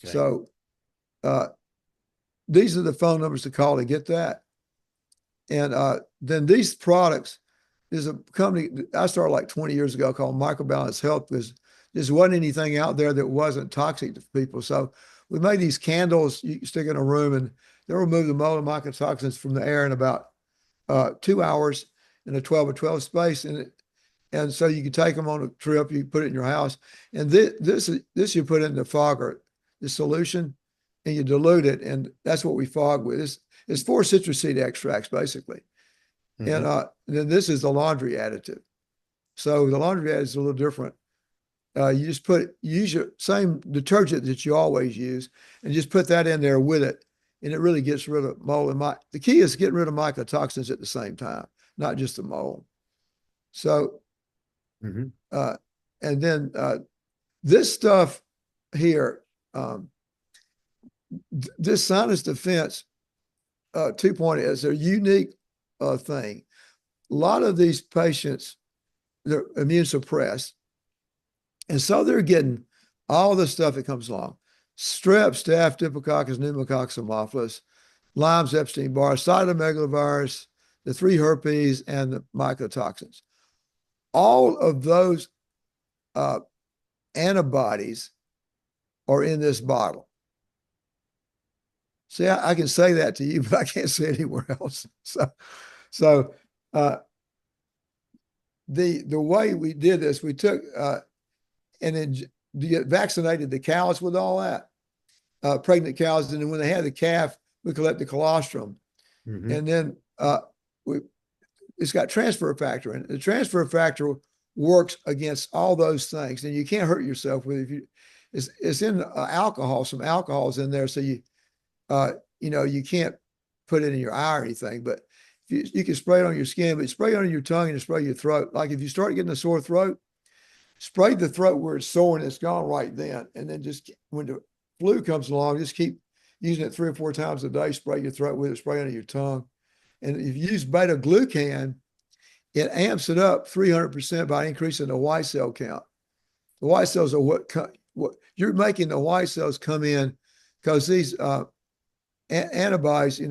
Okay. So these are the phone numbers to call to get that. And then these products, there's a company I started like 20 years ago called Microbalance Health, because there wasn't anything out there that wasn't toxic to people. So we made these candles you can stick in a room, and they'll remove the mold and mycotoxins from the air in about 2 hours in a 12-by-12 space. And so you can take them on a trip, you put it in your house. And this you put in the fogger, the solution, and you dilute it. And that's what we fog with. It's 4 citrus seed extracts, basically. And then this is the laundry additive. So the laundry additive is a little different. You just use your same detergent that you always use, and just put that in there with it. And it really gets rid of mold. And the key is getting rid of mycotoxins at the same time, not just the mold. So, and then this stuff here, this sinus defense 2.0 is a unique thing. A lot of these patients, they're immune suppressed. And so they're getting all the stuff that comes along. Strep, staph, Diplococcus, pneumococcus, Haemophilus, Lyme's, Epstein-Barr, cytomegalovirus, the 3 herpes, and the mycotoxins. All of those antibodies are in this bottle. See, I can say that to you, but I can't say it anywhere else. So the way we did this, we took and then vaccinated the cows with all that, pregnant cows. And then when they had the calf, we collect the colostrum. And then it's got transfer factor in it. The transfer factor works against all those things, and you can't hurt yourself with it. It's in alcohol, some alcohol's in there. So you can't put it in your eye or anything, but you can spray it on your skin, but spray it on your tongue and spray your throat. Like if you start getting a sore throat, spray the throat where it's sore and it's gone right then. And then just when the flu comes along, just keep using it 3 or 4 times a day. Spray your throat with it, spray under your tongue. And if you use beta glucan, it amps it up 300% by increasing the white cell count. The white cells are what you're making the white cells come in, because these antibodies,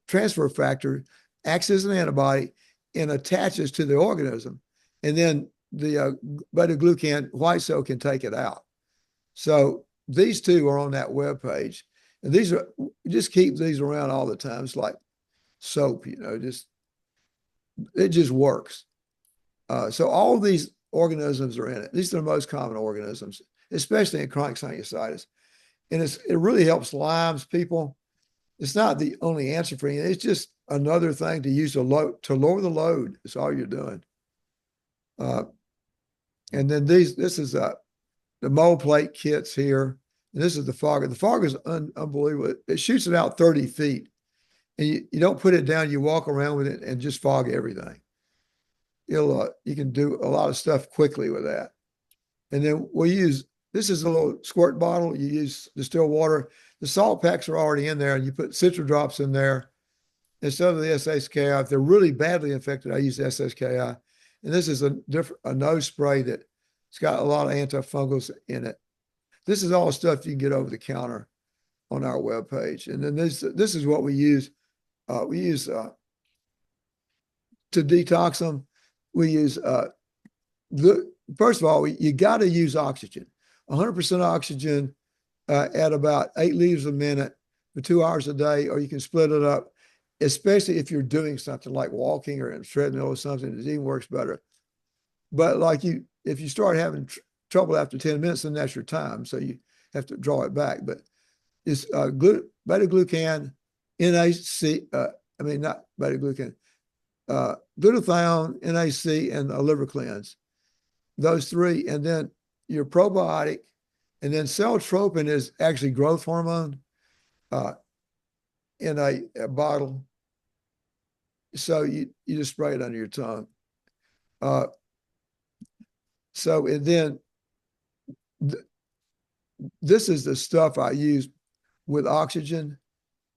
transfer factor acts as an antibody and attaches to the organism. And then the beta glucan white cell can take it out. So these two are on that web page, and just keep these around all the time. It's like soap, it just works. So all these organisms are in it. These are the most common organisms, especially in chronic sinusitis. And it really helps Lyme's people. It's not the only answer for anything. It's just another thing to use to lower the load. That's all you're doing. And then this is the mold plate kits here. And this is the fogger. The fogger is unbelievable. It shoots it out 30 feet. And you don't put it down. You walk around with it and just fog everything. You can do a lot of stuff quickly with that. And then we use this is a little squirt bottle. You use distilled water. The salt packs are already in there, and you put citral drops in there instead of the SSKI. If they're really badly infected, I use SSKI. And this is a nose spray that it's got a lot of antifungals in it. This is all stuff you can get over the counter on our webpage. And then this is what we use. We use to detox them. We use first of all, you got to use oxygen. 100% oxygen at about 8 liters a minute for 2 hours a day, or you can split it up, especially if you're doing something like walking or in a treadmill or something. It even works better. But if you start having trouble after 10 minutes, then that's your time. So you have to draw it back. But it's beta-glucan, not beta-glucan, glutathione, NAC, and a liver cleanse. Those three, and then your probiotic, and then cellotropin is actually growth hormone in a bottle. So you just spray it under your tongue. And then this is the stuff I use with oxygen.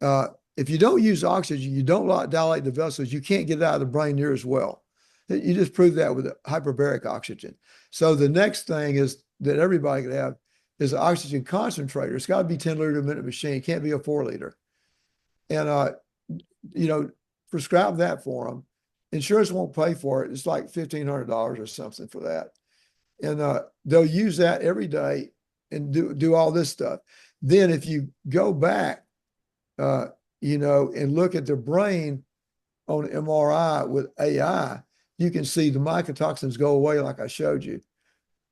If you don't use oxygen, you don't dilate the vessels, you can't get it out of the brain near as well. You just prove that with hyperbaric oxygen. So the next thing is that everybody could have is an oxygen concentrator. It's got to be 10 liter a minute machine. It can't be a 4 liter. And, prescribe that for them. Insurance won't pay for it. It's like $1,500 or something for that. And they'll use that every day and do all this stuff. Then if you go back, and look at the brain on MRI with AI, you can see the mycotoxins go away like I showed you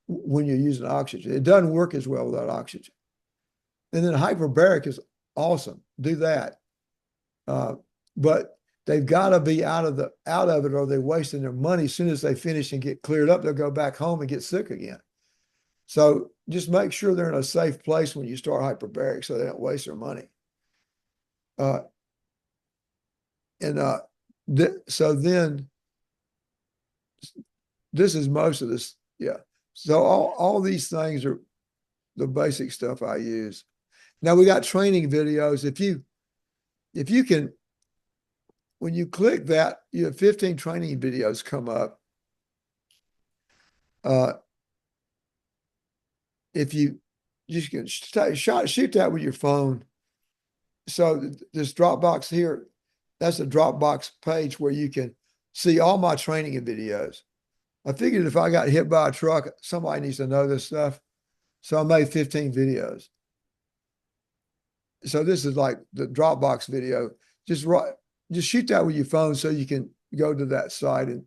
when you're using oxygen. It doesn't work as well without oxygen. And then hyperbaric is awesome. Do that. But they've got to be out of it, or they're wasting their money. As soon as they finish and get cleared up, they'll go back home and get sick again. So just make sure they're in a safe place when you start hyperbaric so they don't waste their money. So then this is most of this. Yeah. So all these things are the basic stuff I use. Now we got training videos. If you can, when you click that, you have 15 training videos come up. If you just can shoot that with your phone. So this Dropbox here, that's a Dropbox page where you can see all my training and videos. I figured if I got hit by a truck, somebody needs to know this stuff. So I made 15 videos. So this is like the Dropbox video. Just shoot that with your phone so you can go to that site and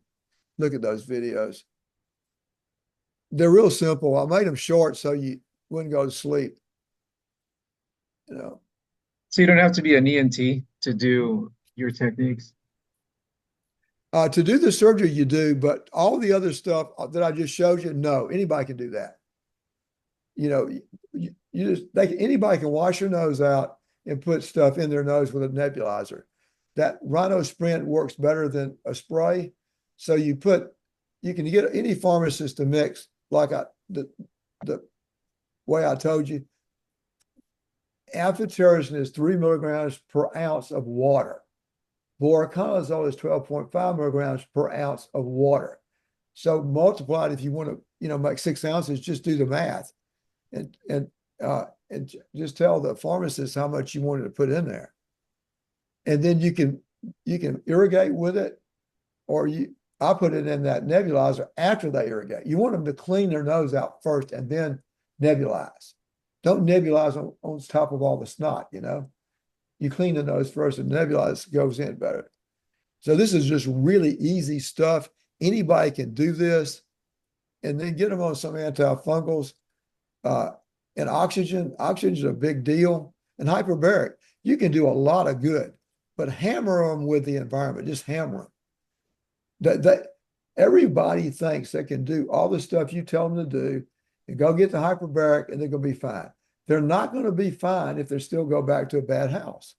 look at those videos. They're real simple. I made them short so you wouldn't go to sleep. So you don't have to be an ENT to do your techniques? To do the surgery, you do, but all the other stuff that I just showed you, no, anybody can do that. Anybody can wash your nose out and put stuff in their nose with a nebulizer. That Rhino Sprint works better than a spray. So you can get any pharmacist to mix like the way I told you. Amphotericin is 3 milligrams per ounce of water. Voriconazole is 12.5 milligrams per ounce of water. So multiplied, if you want to, make 6 ounces, just do the math, and just tell the pharmacist how much you wanted to put in there, and then you can irrigate with it, or I put it in that nebulizer after they irrigate. You want them to clean their nose out first and then nebulize. Don't nebulize on top of all the snot. You clean the nose first and nebulize goes in better. So this is just really easy stuff. Anybody can do this, and then get them on some antifungals. And oxygen is a big deal. And hyperbaric, you can do a lot of good, but hammer them with the environment. Just hammer them. That everybody thinks they can do all the stuff you tell them to do, and go get the hyperbaric, and they're going to be fine. They're not going to be fine if they still go back to a bad house.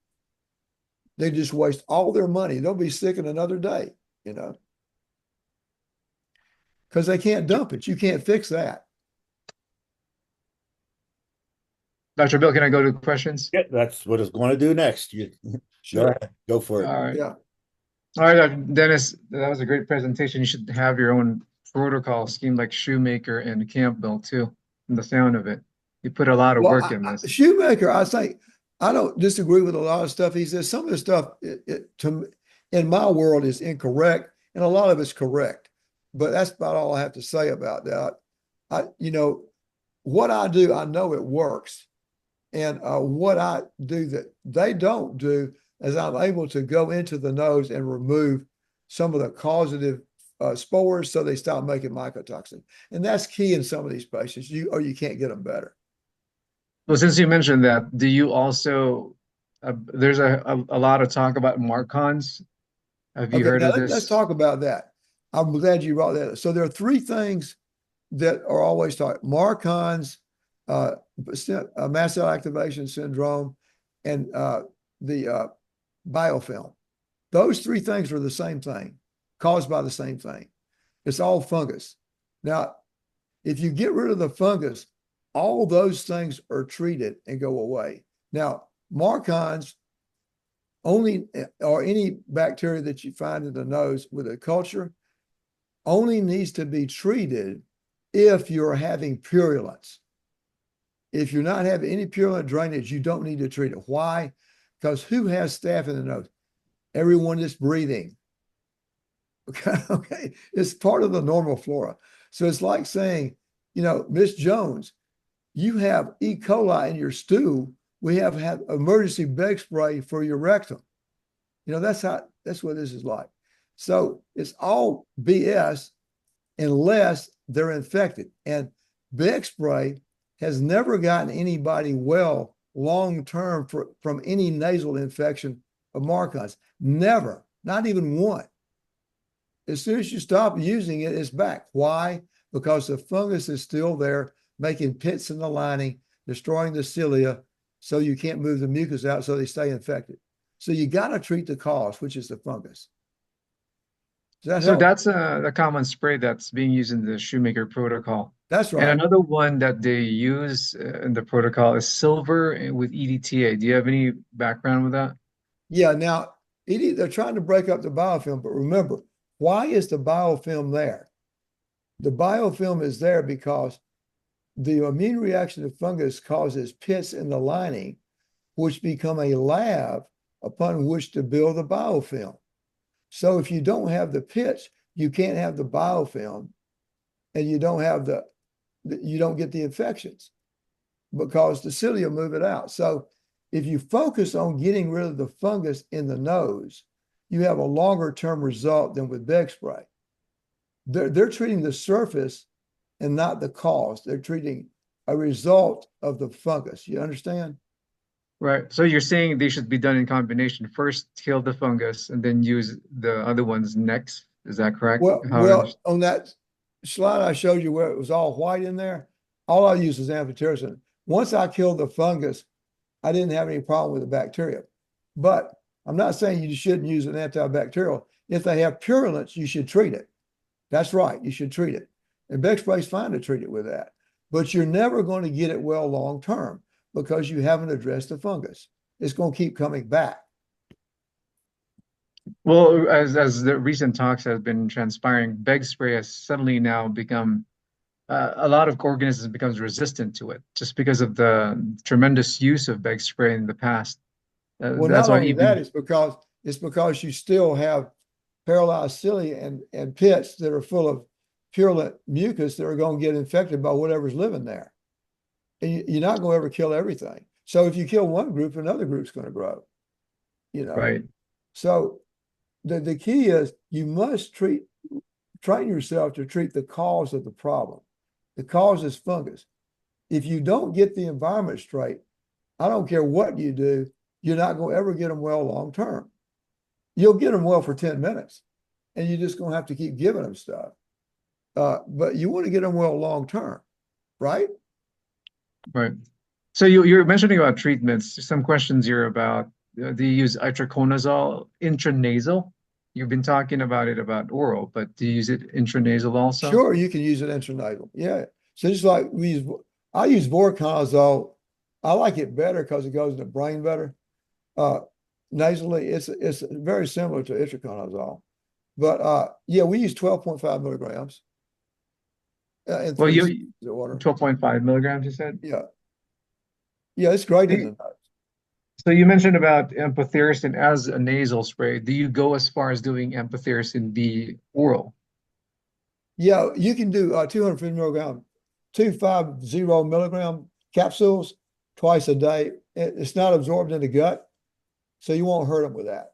They just waste all their money. They'll be sick in another day, because they can't dump it. You can't fix that. Dr. Bill, can I go to questions? Yeah, that's what it's going to do next. You Sure. go ahead, go for it. All right. Yeah. All right, Dr. Dennis, that was a great presentation. You should have your own protocol scheme like Shoemaker and Campbell too, from the sound of it. You put a lot of work in this. Shoemaker, I think I don't disagree with a lot of stuff he says. Some of the stuff in my world is incorrect, and a lot of it's correct. But that's about all I have to say about that. What I do, I know it works, and what I do that they don't do is I'm able to go into the nose and remove some of the causative spores so they stop making mycotoxin, and that's key in some of these patients. You can't get them better. Well, since you mentioned that, do you also, there's a lot of talk about Marcons. Have you heard of this? Let's talk about that. I'm glad you brought that up. So there are three things that are always taught: Marcons, mast cell activation syndrome, and the biofilm. Those three things are the same thing, caused by the same thing. It's all fungus. Now, if you get rid of the fungus, all those things are treated and go away. Now, Marcons only, or any bacteria that you find in the nose with a culture, only needs to be treated if you're having purulence. If you're not having any purulent drainage, you don't need to treat it. Why? Because who has staph in the nose? Everyone that's breathing. Okay. It's part of the normal flora. So it's like saying, Miss Jones, you have E. coli in your stool. We have had emergency bug spray for your rectum. That's what this is like. So it's all BS unless they're infected. And bug spray has never gotten anybody well long-term from any nasal infection of Marcons. Never, not even one. As soon as you stop using it, it's back. Why? Because the fungus is still there, making pits in the lining, destroying the cilia, so you can't move the mucus out, so they stay infected. So you got to treat the cause, which is the fungus. So that's a common spray that's being used in the Shoemaker protocol. That's right. And another one that they use in the protocol is silver with EDTA. Do you have any background with that? Yeah. Now, they're trying to break up the biofilm, but remember, why is the biofilm there? The biofilm is there because the immune reaction to fungus causes pits in the lining, which become a lab upon which to build the biofilm. So if you don't have the pits, you can't have the biofilm, and you don't get the infections because the cilia move it out. So if you focus on getting rid of the fungus in the nose, you have a longer term result than with bug spray. They're treating the surface and not the cause. They're treating a result of the fungus. You understand? Right. So you're saying they should be done in combination. First, kill the fungus and then use the other ones next. Is that correct? Well, on that slide I showed you where it was all white in there, all I used was amphotericin. Once I killed the fungus, I didn't have any problem with the bacteria. But I'm not saying you shouldn't use an antibacterial. If they have purulence, you should treat it. That's right. You should treat it. And bug spray is fine to treat it with that. But you're never going to get it well long term because you haven't addressed the fungus. It's going to keep coming back. Well, as the recent talks have been transpiring, bug spray has suddenly now become a lot of organisms becomes resistant to it just because of the tremendous use of bug spray in the past. Well, not only that, it's because you still have paralyzed cilia and pits that are full of purulent mucus that are going to get infected by whatever's living there. And you're not going to ever kill everything. So if you kill one group, another group's going to grow. Right. So the key is you must train yourself to treat the cause of the problem. The cause is fungus. If you don't get the environment straight, I don't care what you do, you're not going to ever get them well long term. You'll get them well for 10 minutes, and you're just going to have to keep giving them stuff. But you want to get them well long term, right? Right. So you're mentioning about treatments. Some questions here about do you use itraconazole intranasal? You've been talking about it about oral, but do you use it intranasal also? Sure, you can use it intranasal. Yeah. So just like I use voriconazole I like it better because it goes in the brain better. Nasally, it's very similar to itraconazole. But yeah, we use 12.5 milligrams in Well, 3 you ccs of water. 12.5 milligrams, you said? Yeah. Yeah, it's great in Do the nose. So you mentioned about amphotericin as a nasal spray. Do you go as far as doing amphotericin B oral? Yeah, you can do 250 milligram, 250 milligram capsules twice a day. It's not absorbed in the gut, so you won't hurt them with that.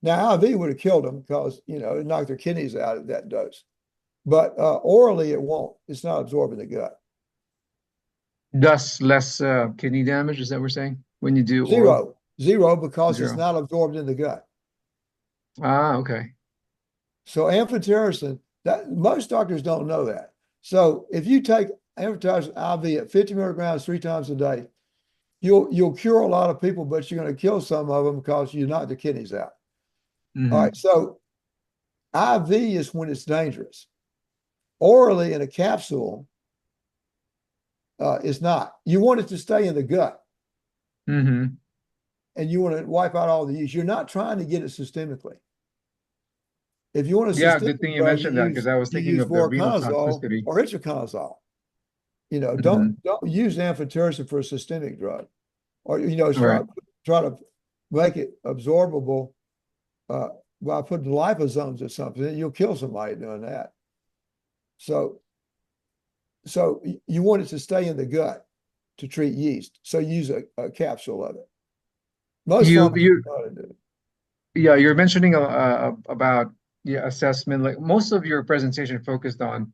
Now, IV would have killed them because, you know, it knocked their kidneys out at that dose. But orally, it won't. It's not absorbed in the gut. Thus, less kidney damage, is that what we're saying? When you do Zero. oral? Zero because it's Zero. not absorbed in the gut. Ah, okay. So amphotericin, that most doctors don't know that. So if you take amphotericin IV at 50 milligrams 3 times a day, you'll cure a lot of people, but you're going to kill some of them because you knock the kidneys out. All right. So IV is when it's dangerous. Orally in a capsule is not. You want it to stay in the gut. And you want to wipe out all the yeast. You're not trying to get it systemically. If you want to Yeah, good thing you mentioned that, because I was you thinking use of the renal voriconazole toxicity. or itraconazole. You know, don't use amphotericin for a systemic drug, or you know, try to make it absorbable by putting liposomes or something. You'll kill somebody doing that. So you want it to stay in the gut to treat yeast. So use a capsule of it. Most pharmacies know how to do it. Yeah, you're mentioning about assessment. Like most of your presentation focused on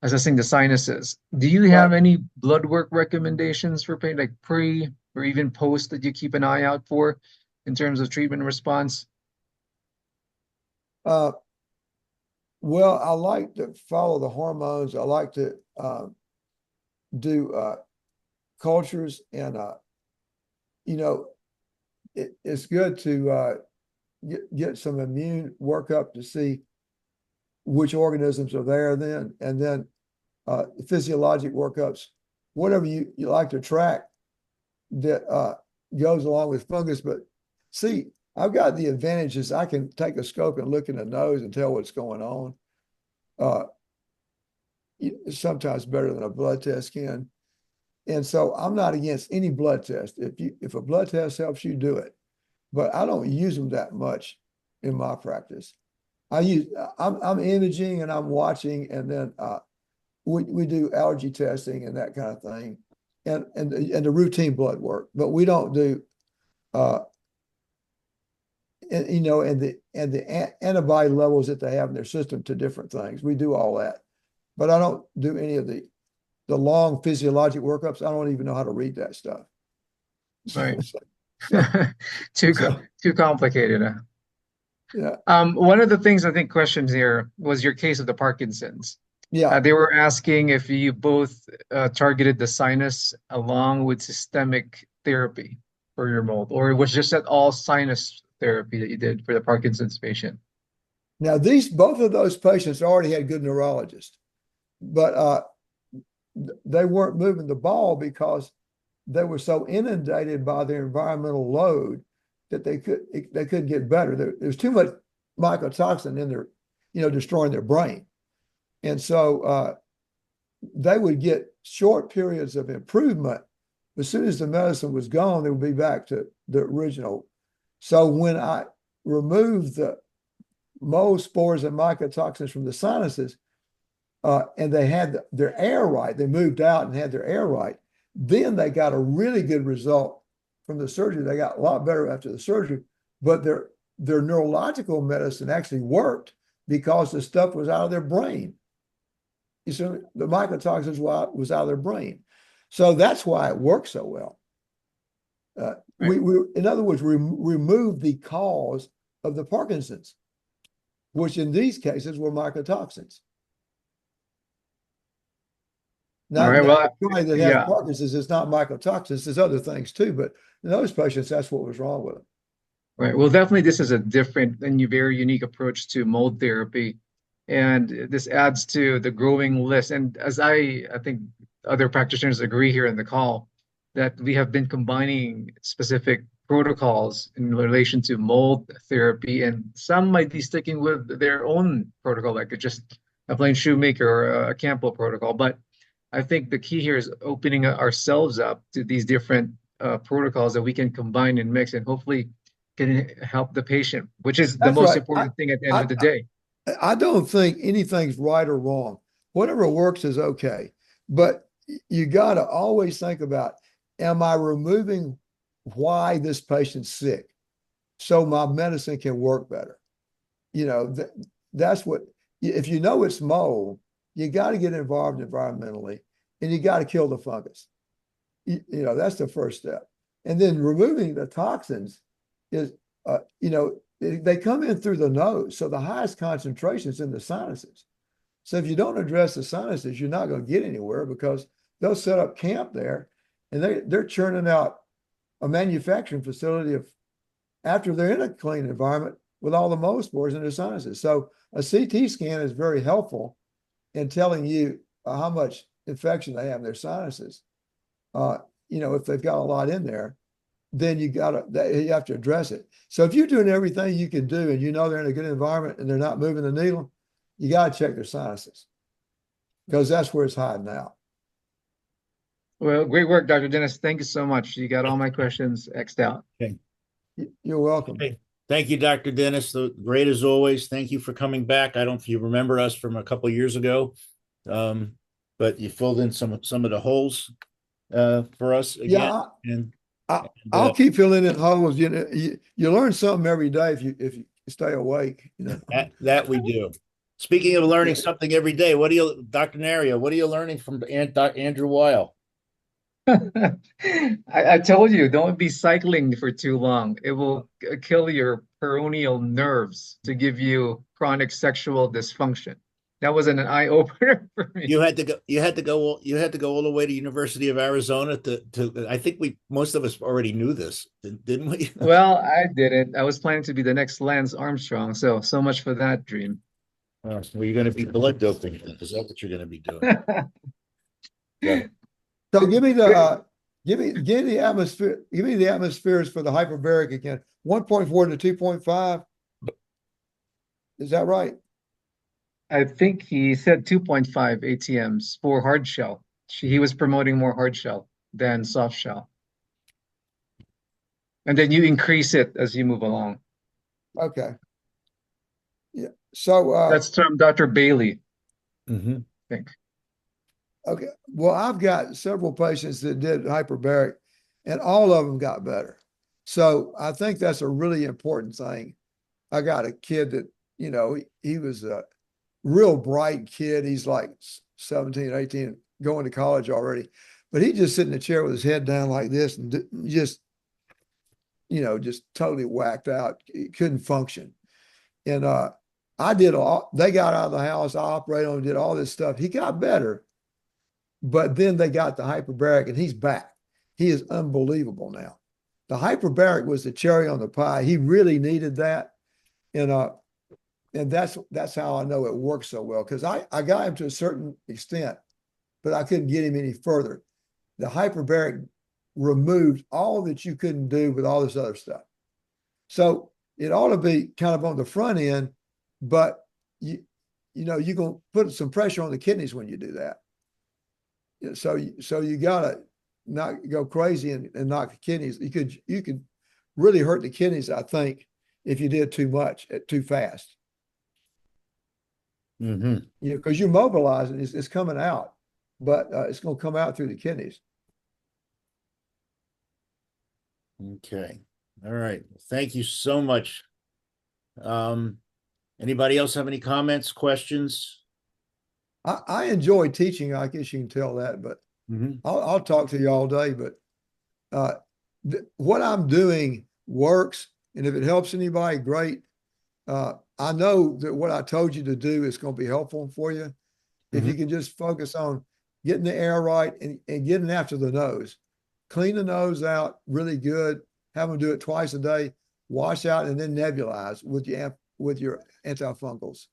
assessing the sinuses. Do you have any blood work recommendations for pain, like pre or even post, that you keep an eye out for in terms of treatment response? Well, I like to follow the hormones. I like to do cultures, and you know, it's good to get some immune workup to see which organisms are there then, and then physiologic workups, whatever you like to track that goes along with fungus. But see, I've got the advantages. I can take a scope and look in the nose and tell what's going on. Sometimes better than a blood test can. And so I'm not against any blood test. If a blood test helps you, do it. But I don't use them that much in my practice. I'm imaging and I'm watching, and then we do allergy testing and that kind of thing, and the routine blood work. But we don't do you know, and the antibody levels that they have in their system to different things. We do all that, but I don't do any of the long physiologic workups. I don't even know how to read that stuff. Right. Too complicated. Huh? Yeah. One of the things I think questions here was your case of the Parkinson's. Yeah. They were asking if you both targeted the sinus along with systemic therapy for your mold, or it was just at all sinus therapy that you did for the Parkinson's patient. Now, both of those patients already had good neurologists, but they weren't moving the ball because they were so inundated by their environmental load that they couldn't get better. There's too much mycotoxin in their, you know, destroying their brain. And so they would get short periods of improvement. As soon as the medicine was gone, they would be back to the original. So when I removed the mold spores and mycotoxins from the sinuses, and they had their air right, they moved out and had their air right, then they got a really good result from the surgery. They got a lot better after the surgery, but their neurological medicine actually worked because the stuff was out of their brain. You see, the mycotoxins was out of their brain. So that's why it works so well. We in other words, remove the cause of the Parkinson's, which in these cases were mycotoxins. Now, everybody that has Parkinson's is not mycotoxins, there's other things too, but in those patients, that's what was wrong with them. Right. Well, definitely this is a different and very unique approach to mold therapy. And this adds to the growing list. And as I think other practitioners agree here in the call, that we have been combining specific protocols in relation to mold therapy, and some might be sticking with their own protocol, like just a plain shoemaker or a Campbell protocol. But I think the key here is opening ourselves up to these different protocols that we can combine and mix, and hopefully can help the patient, which is the That's most right. important thing at the end of the day. I don't think anything's right or wrong. Whatever works is okay. But you got to always think about, am I removing why this patient's sick so my medicine can work better? You know, that's what, if you know it's mold, you got to get involved environmentally and you got to kill the fungus. You know, that's the first step. And then removing the toxins is, you know, they come in through the nose. So the highest concentration is in the sinuses. So if you don't address the sinuses, you're not going to get anywhere, because they'll set up camp there and they're churning out a manufacturing facility of, after they're in a clean environment, with all the mold spores in their sinuses. So a CT scan is very helpful in telling you how much infection they have in their sinuses. You know, if they've got a lot in there, then you have to address it. So if you're doing everything you can do and you know they're in a good environment and they're not moving the needle, you got to check their sinuses, because that's where it's hiding out. Well, great work, Dr. Dennis. Thank you so much. You got all my questions X'd out. Okay. You're welcome. Okay. Thank you, Dr. Dennis. Great as always. Thank you for coming back. I don't know if you remember us from a couple of years ago, but you filled in some of the holes for us again. Yeah, I'll keep filling in holes. You know, you learn something every day if you stay awake. You know, that we do. Speaking of learning something every day, Dr. Nario, what are you learning from Andrew Weil? I told you, don't be cycling for too long. It will kill your peroneal nerves to give you chronic sexual dysfunction. That was an eye opener for me. You had to go all the way to University of Arizona to I think most of us already knew this, didn't we? Well, I didn't. I was planning to be the next Lance Armstrong. So much for that dream. Well, you're going to be blood doping. Is that what you're going to be doing? Yeah. So give me the atmosphere. Give me the atmospheres for the hyperbaric again. 1.4 to 2.5. Is that right? I think he said 2.5 ATMs for hard shell. He was promoting more hard shell than soft shell. And then you increase it as you move along. Okay. Yeah. So that's from Dr. Bailey. Mm-hmm. I think. Okay. Well, I've got several patients that did hyperbaric and all of them got better. So I think that's a really important thing. I got a kid that, you know, he was a real bright kid. He's like 17, 18, going to college already, but he just sit in the chair with his head down like this and just, you know, just totally whacked out. He couldn't function. And I did they got out of the house, I operated on him, did all this stuff. He got better. But then they got the hyperbaric and he's back. He is unbelievable now. The hyperbaric was the cherry on the pie. He really needed that. And that's how I know it works so well, because I got him to a certain extent, but I couldn't get him any further. The hyperbaric removed all that you couldn't do with all this other stuff. So it ought to be kind of on the front end, but you know, you're going to put some pressure on the kidneys when you do that. So you gotta not go crazy and knock the kidneys. You could really hurt the kidneys, I think, if you did too much too fast. Mm-hmm. You know, because you're mobilizing, it's coming out, but it's going to come out through the kidneys. Okay. All right. Thank you so much. Anybody else have any comments, questions? I enjoy teaching. I guess you can tell that, but I'll talk to you all day. But what I'm doing works, and if it helps anybody, great. I know that what I told you to do is going to be helpful for you. If you can just focus on getting the air right and getting after the nose, clean the nose out really good. Have them do it twice a day. Wash out and then nebulize with your antifungals.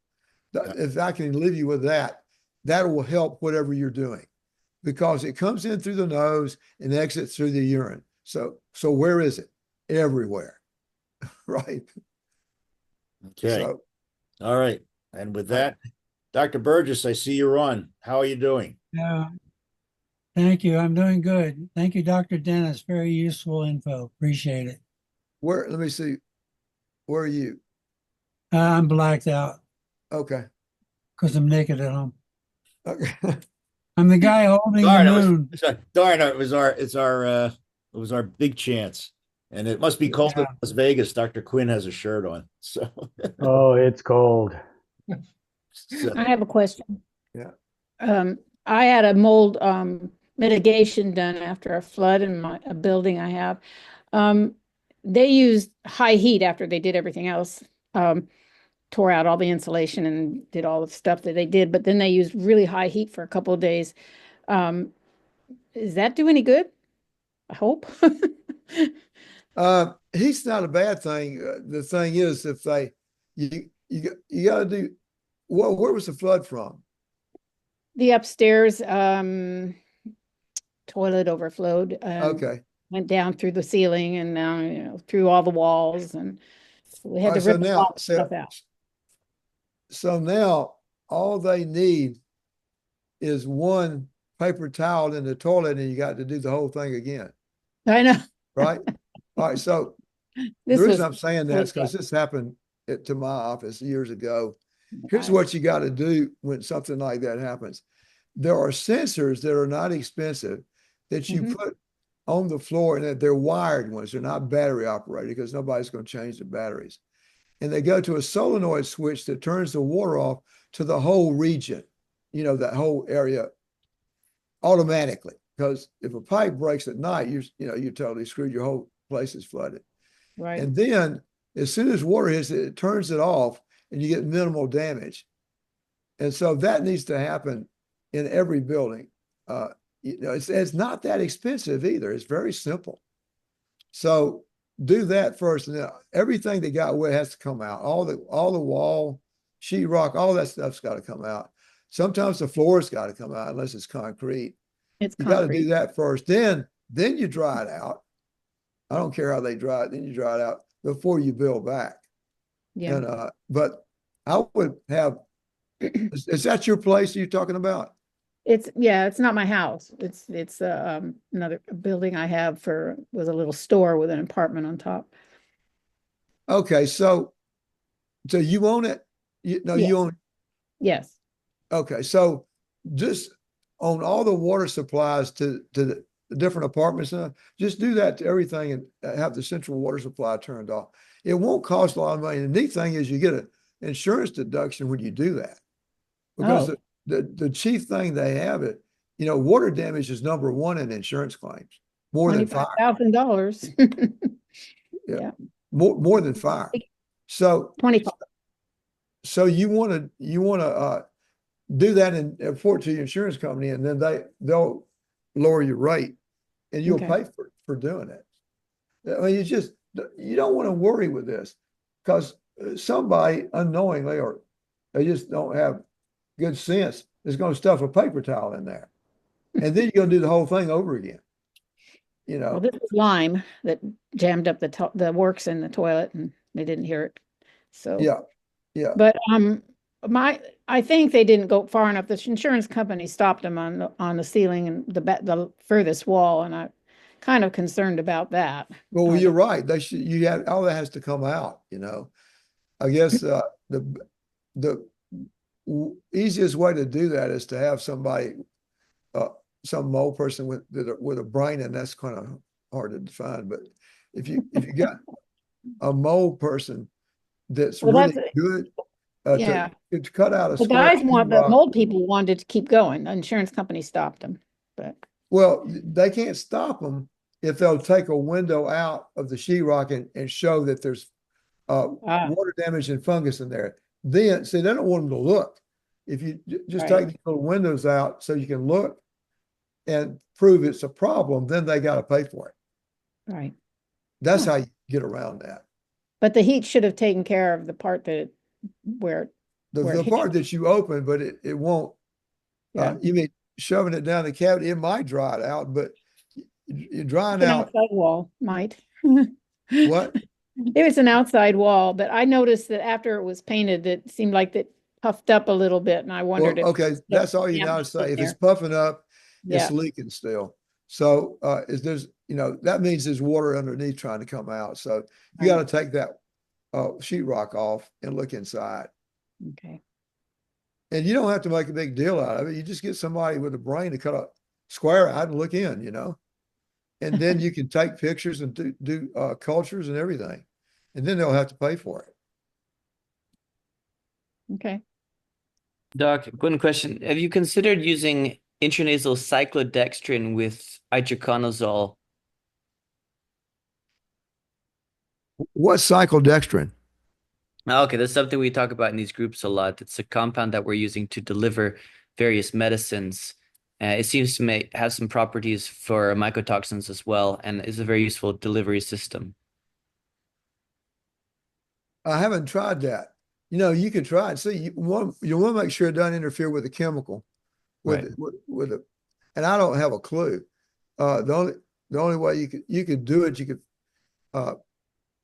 If I can leave you with that, that will help whatever you're doing. because it comes in through the nose and exits through the urine. So where is it? Everywhere, right? Okay. So, all right. And with that, Dr. Burgess, I see you're on. How are you doing? Yeah. Thank you. I'm doing good. Thank you, Dr. Dennis. Very useful info. Appreciate it. let me see. Where are you? I'm blacked out Okay. because I'm naked at home. Okay. I'm the guy holding the moon. It was our big chance. And it must be cold in Las Vegas. Dr. Quinn has a shirt on. So Oh, it's cold. I have a question. Yeah. I had a mold mitigation done after a flood in a building I have. They used high heat after they did everything else. Tore out all the insulation and did all the stuff that they did, but then they used really high heat for a couple of days. Does that do any good? I hope. Heat's not a bad thing. The thing is, if you got to do, where was the flood from? The upstairs toilet overflowed. Okay. Went down through the ceiling and through all the walls, and we had to rip all the stuff out. So now all they need is one paper towel in the toilet, and you got to do the whole thing again. I know. Right? All right. So the reason I'm saying that is because this happened to my office years ago. Here's what you got to do when something like that happens. There are sensors that are not expensive that you put on the floor, and that they're wired ones. They're not battery operated because nobody's going to change the batteries. And they go to a solenoid switch that turns the water off to the whole region, that whole area automatically. Because if a pipe breaks at night, you're totally screwed. Your whole place is flooded. Right. And then as soon as water hits it, it turns it off and you get minimal damage. And so that needs to happen in every building. It's not that expensive either. It's very simple. So do that first. And then everything that got wet has to come out. All the wall, sheetrock, all that stuff's got to come out. Sometimes the floor's got to come out unless it's concrete. You got to do that first. Then you dry it out. I don't care how they dry it. Then you dry it out before you build back. Yeah. And but I would have. Is that your place you're talking about? It's not my house. It's another building I have with a little store with an apartment on top. Okay, so you own it? You own it? Yes. Okay, so just on all the water supplies to the different apartments, just do that to everything and have the central water supply turned off. It won't cost a lot of money. The neat thing is you get an insurance deduction when you do that. Because the chief thing they have water damage is number one in insurance claims, more than fire. $25,000. Yeah. More than fire. So 25. So you want to do that and report to your insurance company, and then they'll lower your rate, and you'll pay for doing it. I mean, you don't want to worry with this because somebody unknowingly, or they just don't have good sense, is going to stuff a paper towel in there, and then you're going to do the whole thing over again. Well, this is lime that jammed up the works in the toilet, and they didn't hear it. So yeah. But I think they didn't go far enough. The insurance company stopped them on the ceiling and the furthest wall, and I'm kind of concerned about that. Well, you're right. All that has to come out. I guess the easiest way to do that is to have somebody, some mold person with a brain, and that's kind of hard to define. But if you got a mold person that's really good to cut out a the mold people wanted to keep going. The insurance company stopped them. But they can't stop them if they'll take a window out of the sheetrock and show that there's water damage and fungus in there. Then, see, they don't want them to look. If you just take the little windows out so you can look and prove it's a problem, then they got to pay for it. Right. That's how you get around that. But the heat should have taken care of the part where the part that you open, but it won't. Yeah. You mean shoving it down the cavity, it might dry it out, but you're drying An out. outside wall might. What? It was an outside wall, but I noticed that after it was painted, it seemed like it puffed up a little bit, and I wondered Well, if okay, that's all you damage gotta say. in If it's there. puffing up, Yeah. it's leaking still. So is there's, that means there's water underneath trying to come out. So you got to take that sheetrock off and look inside. Okay. And you don't have to make a big deal out of it. You just get somebody with a brain to cut a square out and look in, and then you can take pictures and do cultures and everything. And then they'll have to pay for it. Okay. Doc, one question. Have you considered using intranasal cyclodextrin with itraconazole? What's cyclodextrin? Okay, that's something we talk about in these groups a lot. It's a compound that we're using to deliver various medicines. It seems to have some properties for mycotoxins as well, and is a very useful delivery system. I haven't tried that. You can try it. See, you want to make sure it doesn't interfere with the chemical, with it. And I don't have a clue. The only way you could do it, you could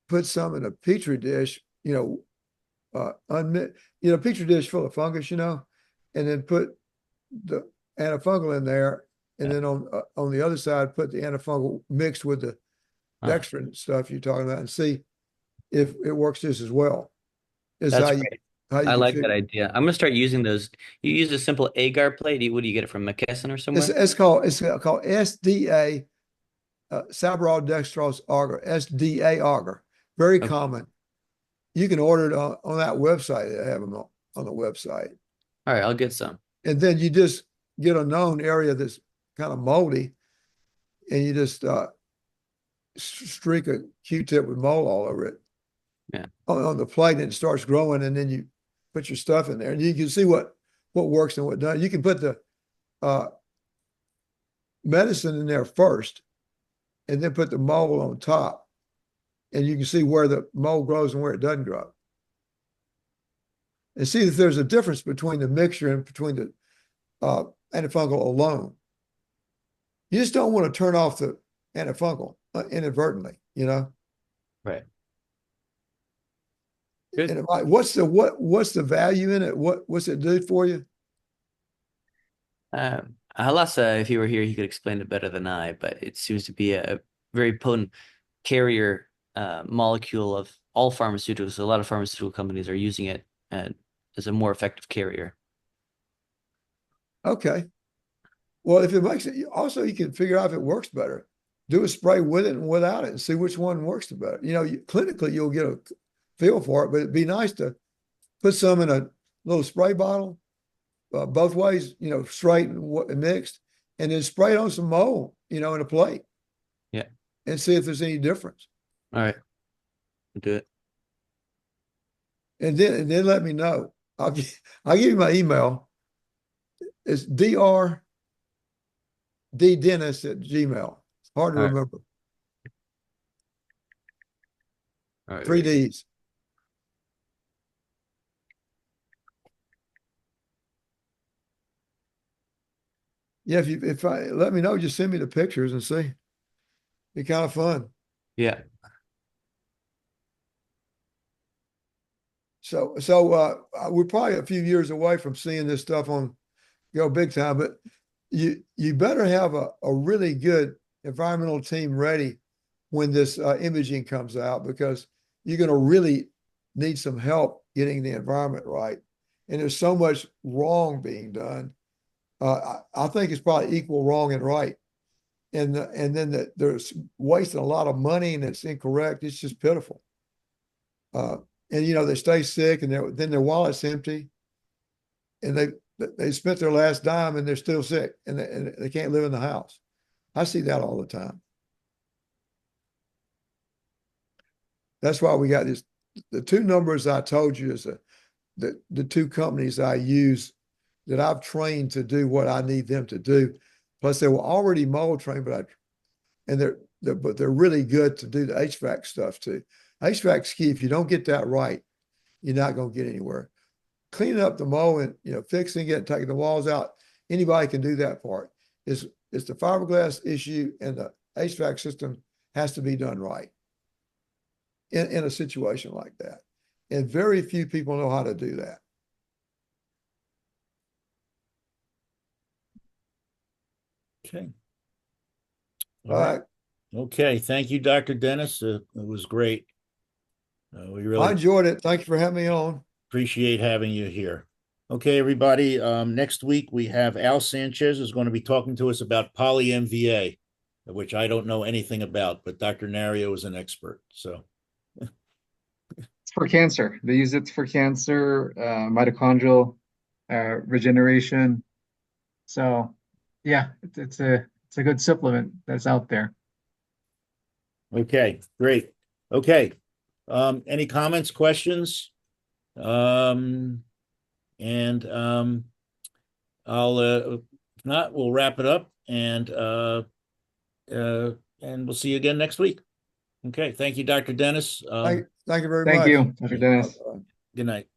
put some in a petri dish, petri dish full of fungus, and then put the antifungal in there, and then on the other side put the antifungal mixed with the dextrin stuff you're talking about, and see if it works just as well. That's great. I like that idea. I'm gonna start using those. You use a simple agar plate. What do you get it from McKesson or somewhere? It's called SDA, Saboral dextrose agar, SDA agar. Very common. You can order it on that website. They have them on the website. All right, I'll get some. And then you just get a known area that's kind of moldy, and you just streak a Q-tip with mold all over it. Yeah. On the plate, and it starts growing, and then you put your stuff in there, and you can see what works and what doesn't. You can put the medicine in there first, and then put the mold on top, and you can see where the mold grows and where it doesn't grow. And see if there's a difference between the mixture and between the antifungal alone. You just don't want to turn off the antifungal inadvertently, Right. Good. And what's the value in it? What's it do for you? Halassa, if he were here, he could explain it better than I, but it seems to be a very potent carrier molecule of all pharmaceuticals. A lot of pharmaceutical companies are using it as a more effective carrier. Okay. Well, if it makes it, also you can figure out if it works better. Do a spray with it and without it and see which one works the better. Clinically, you'll get a feel for it, but it'd be nice to put some in a little spray bottle, both ways, straight and mixed, and then spray it on some mold, in a plate. Yeah. And see if there's any difference. All right. I'll do it. And then let me know. I'll give you my email. It's drddennis@gmail. It's hard to remember. All right. 3 Ds. Yeah, if I let me know, just send me the pictures and see. Be kind of fun. Yeah. So we're probably a few years away from seeing this stuff go big time, but you better have a really good environmental team ready when this imaging comes out, because you're going to really need some help getting the environment right. And there's so much wrong being done. I think it's probably equal wrong and right. And then there's wasting a lot of money, and it's incorrect. It's just pitiful. And they stay sick, and then their wallet's empty, and they spent their last dime and they're still sick, and they can't live in the house. I see that all the time. That's why we got this. The two numbers I told you is the two companies I use that I've trained to do what I need them to do. Plus, they were already mold trained, but they're really good to do the HVAC stuff too. HVAC's key. If you don't get that right, you're not going to get anywhere. Cleaning up the mold and fixing it, taking the walls out Anybody can do that part. It's the fiberglass issue, and the HVAC system has to be done right in a situation like that. And very few people know how to do that. Okay. All right. Okay. Thank you, Dr. Dennis. It was great. We really I enjoyed it. Thank you for having me on. appreciate having you here. Okay, everybody. Next week we have Al Sanchez is going to be talking to us about poly-MVA, which I don't know anything about, but Dr. Nario is an expert. So It's for cancer. They use it for cancer, mitochondrial regeneration. So yeah, it's a good supplement that's out there. okay, great. Okay. Any comments, questions? And I'll if not, we'll wrap it up and we'll see you again next week. Okay, thank you, Dr. Dennis. Thank you very Thank much. you, Dr. Dennis. Good night.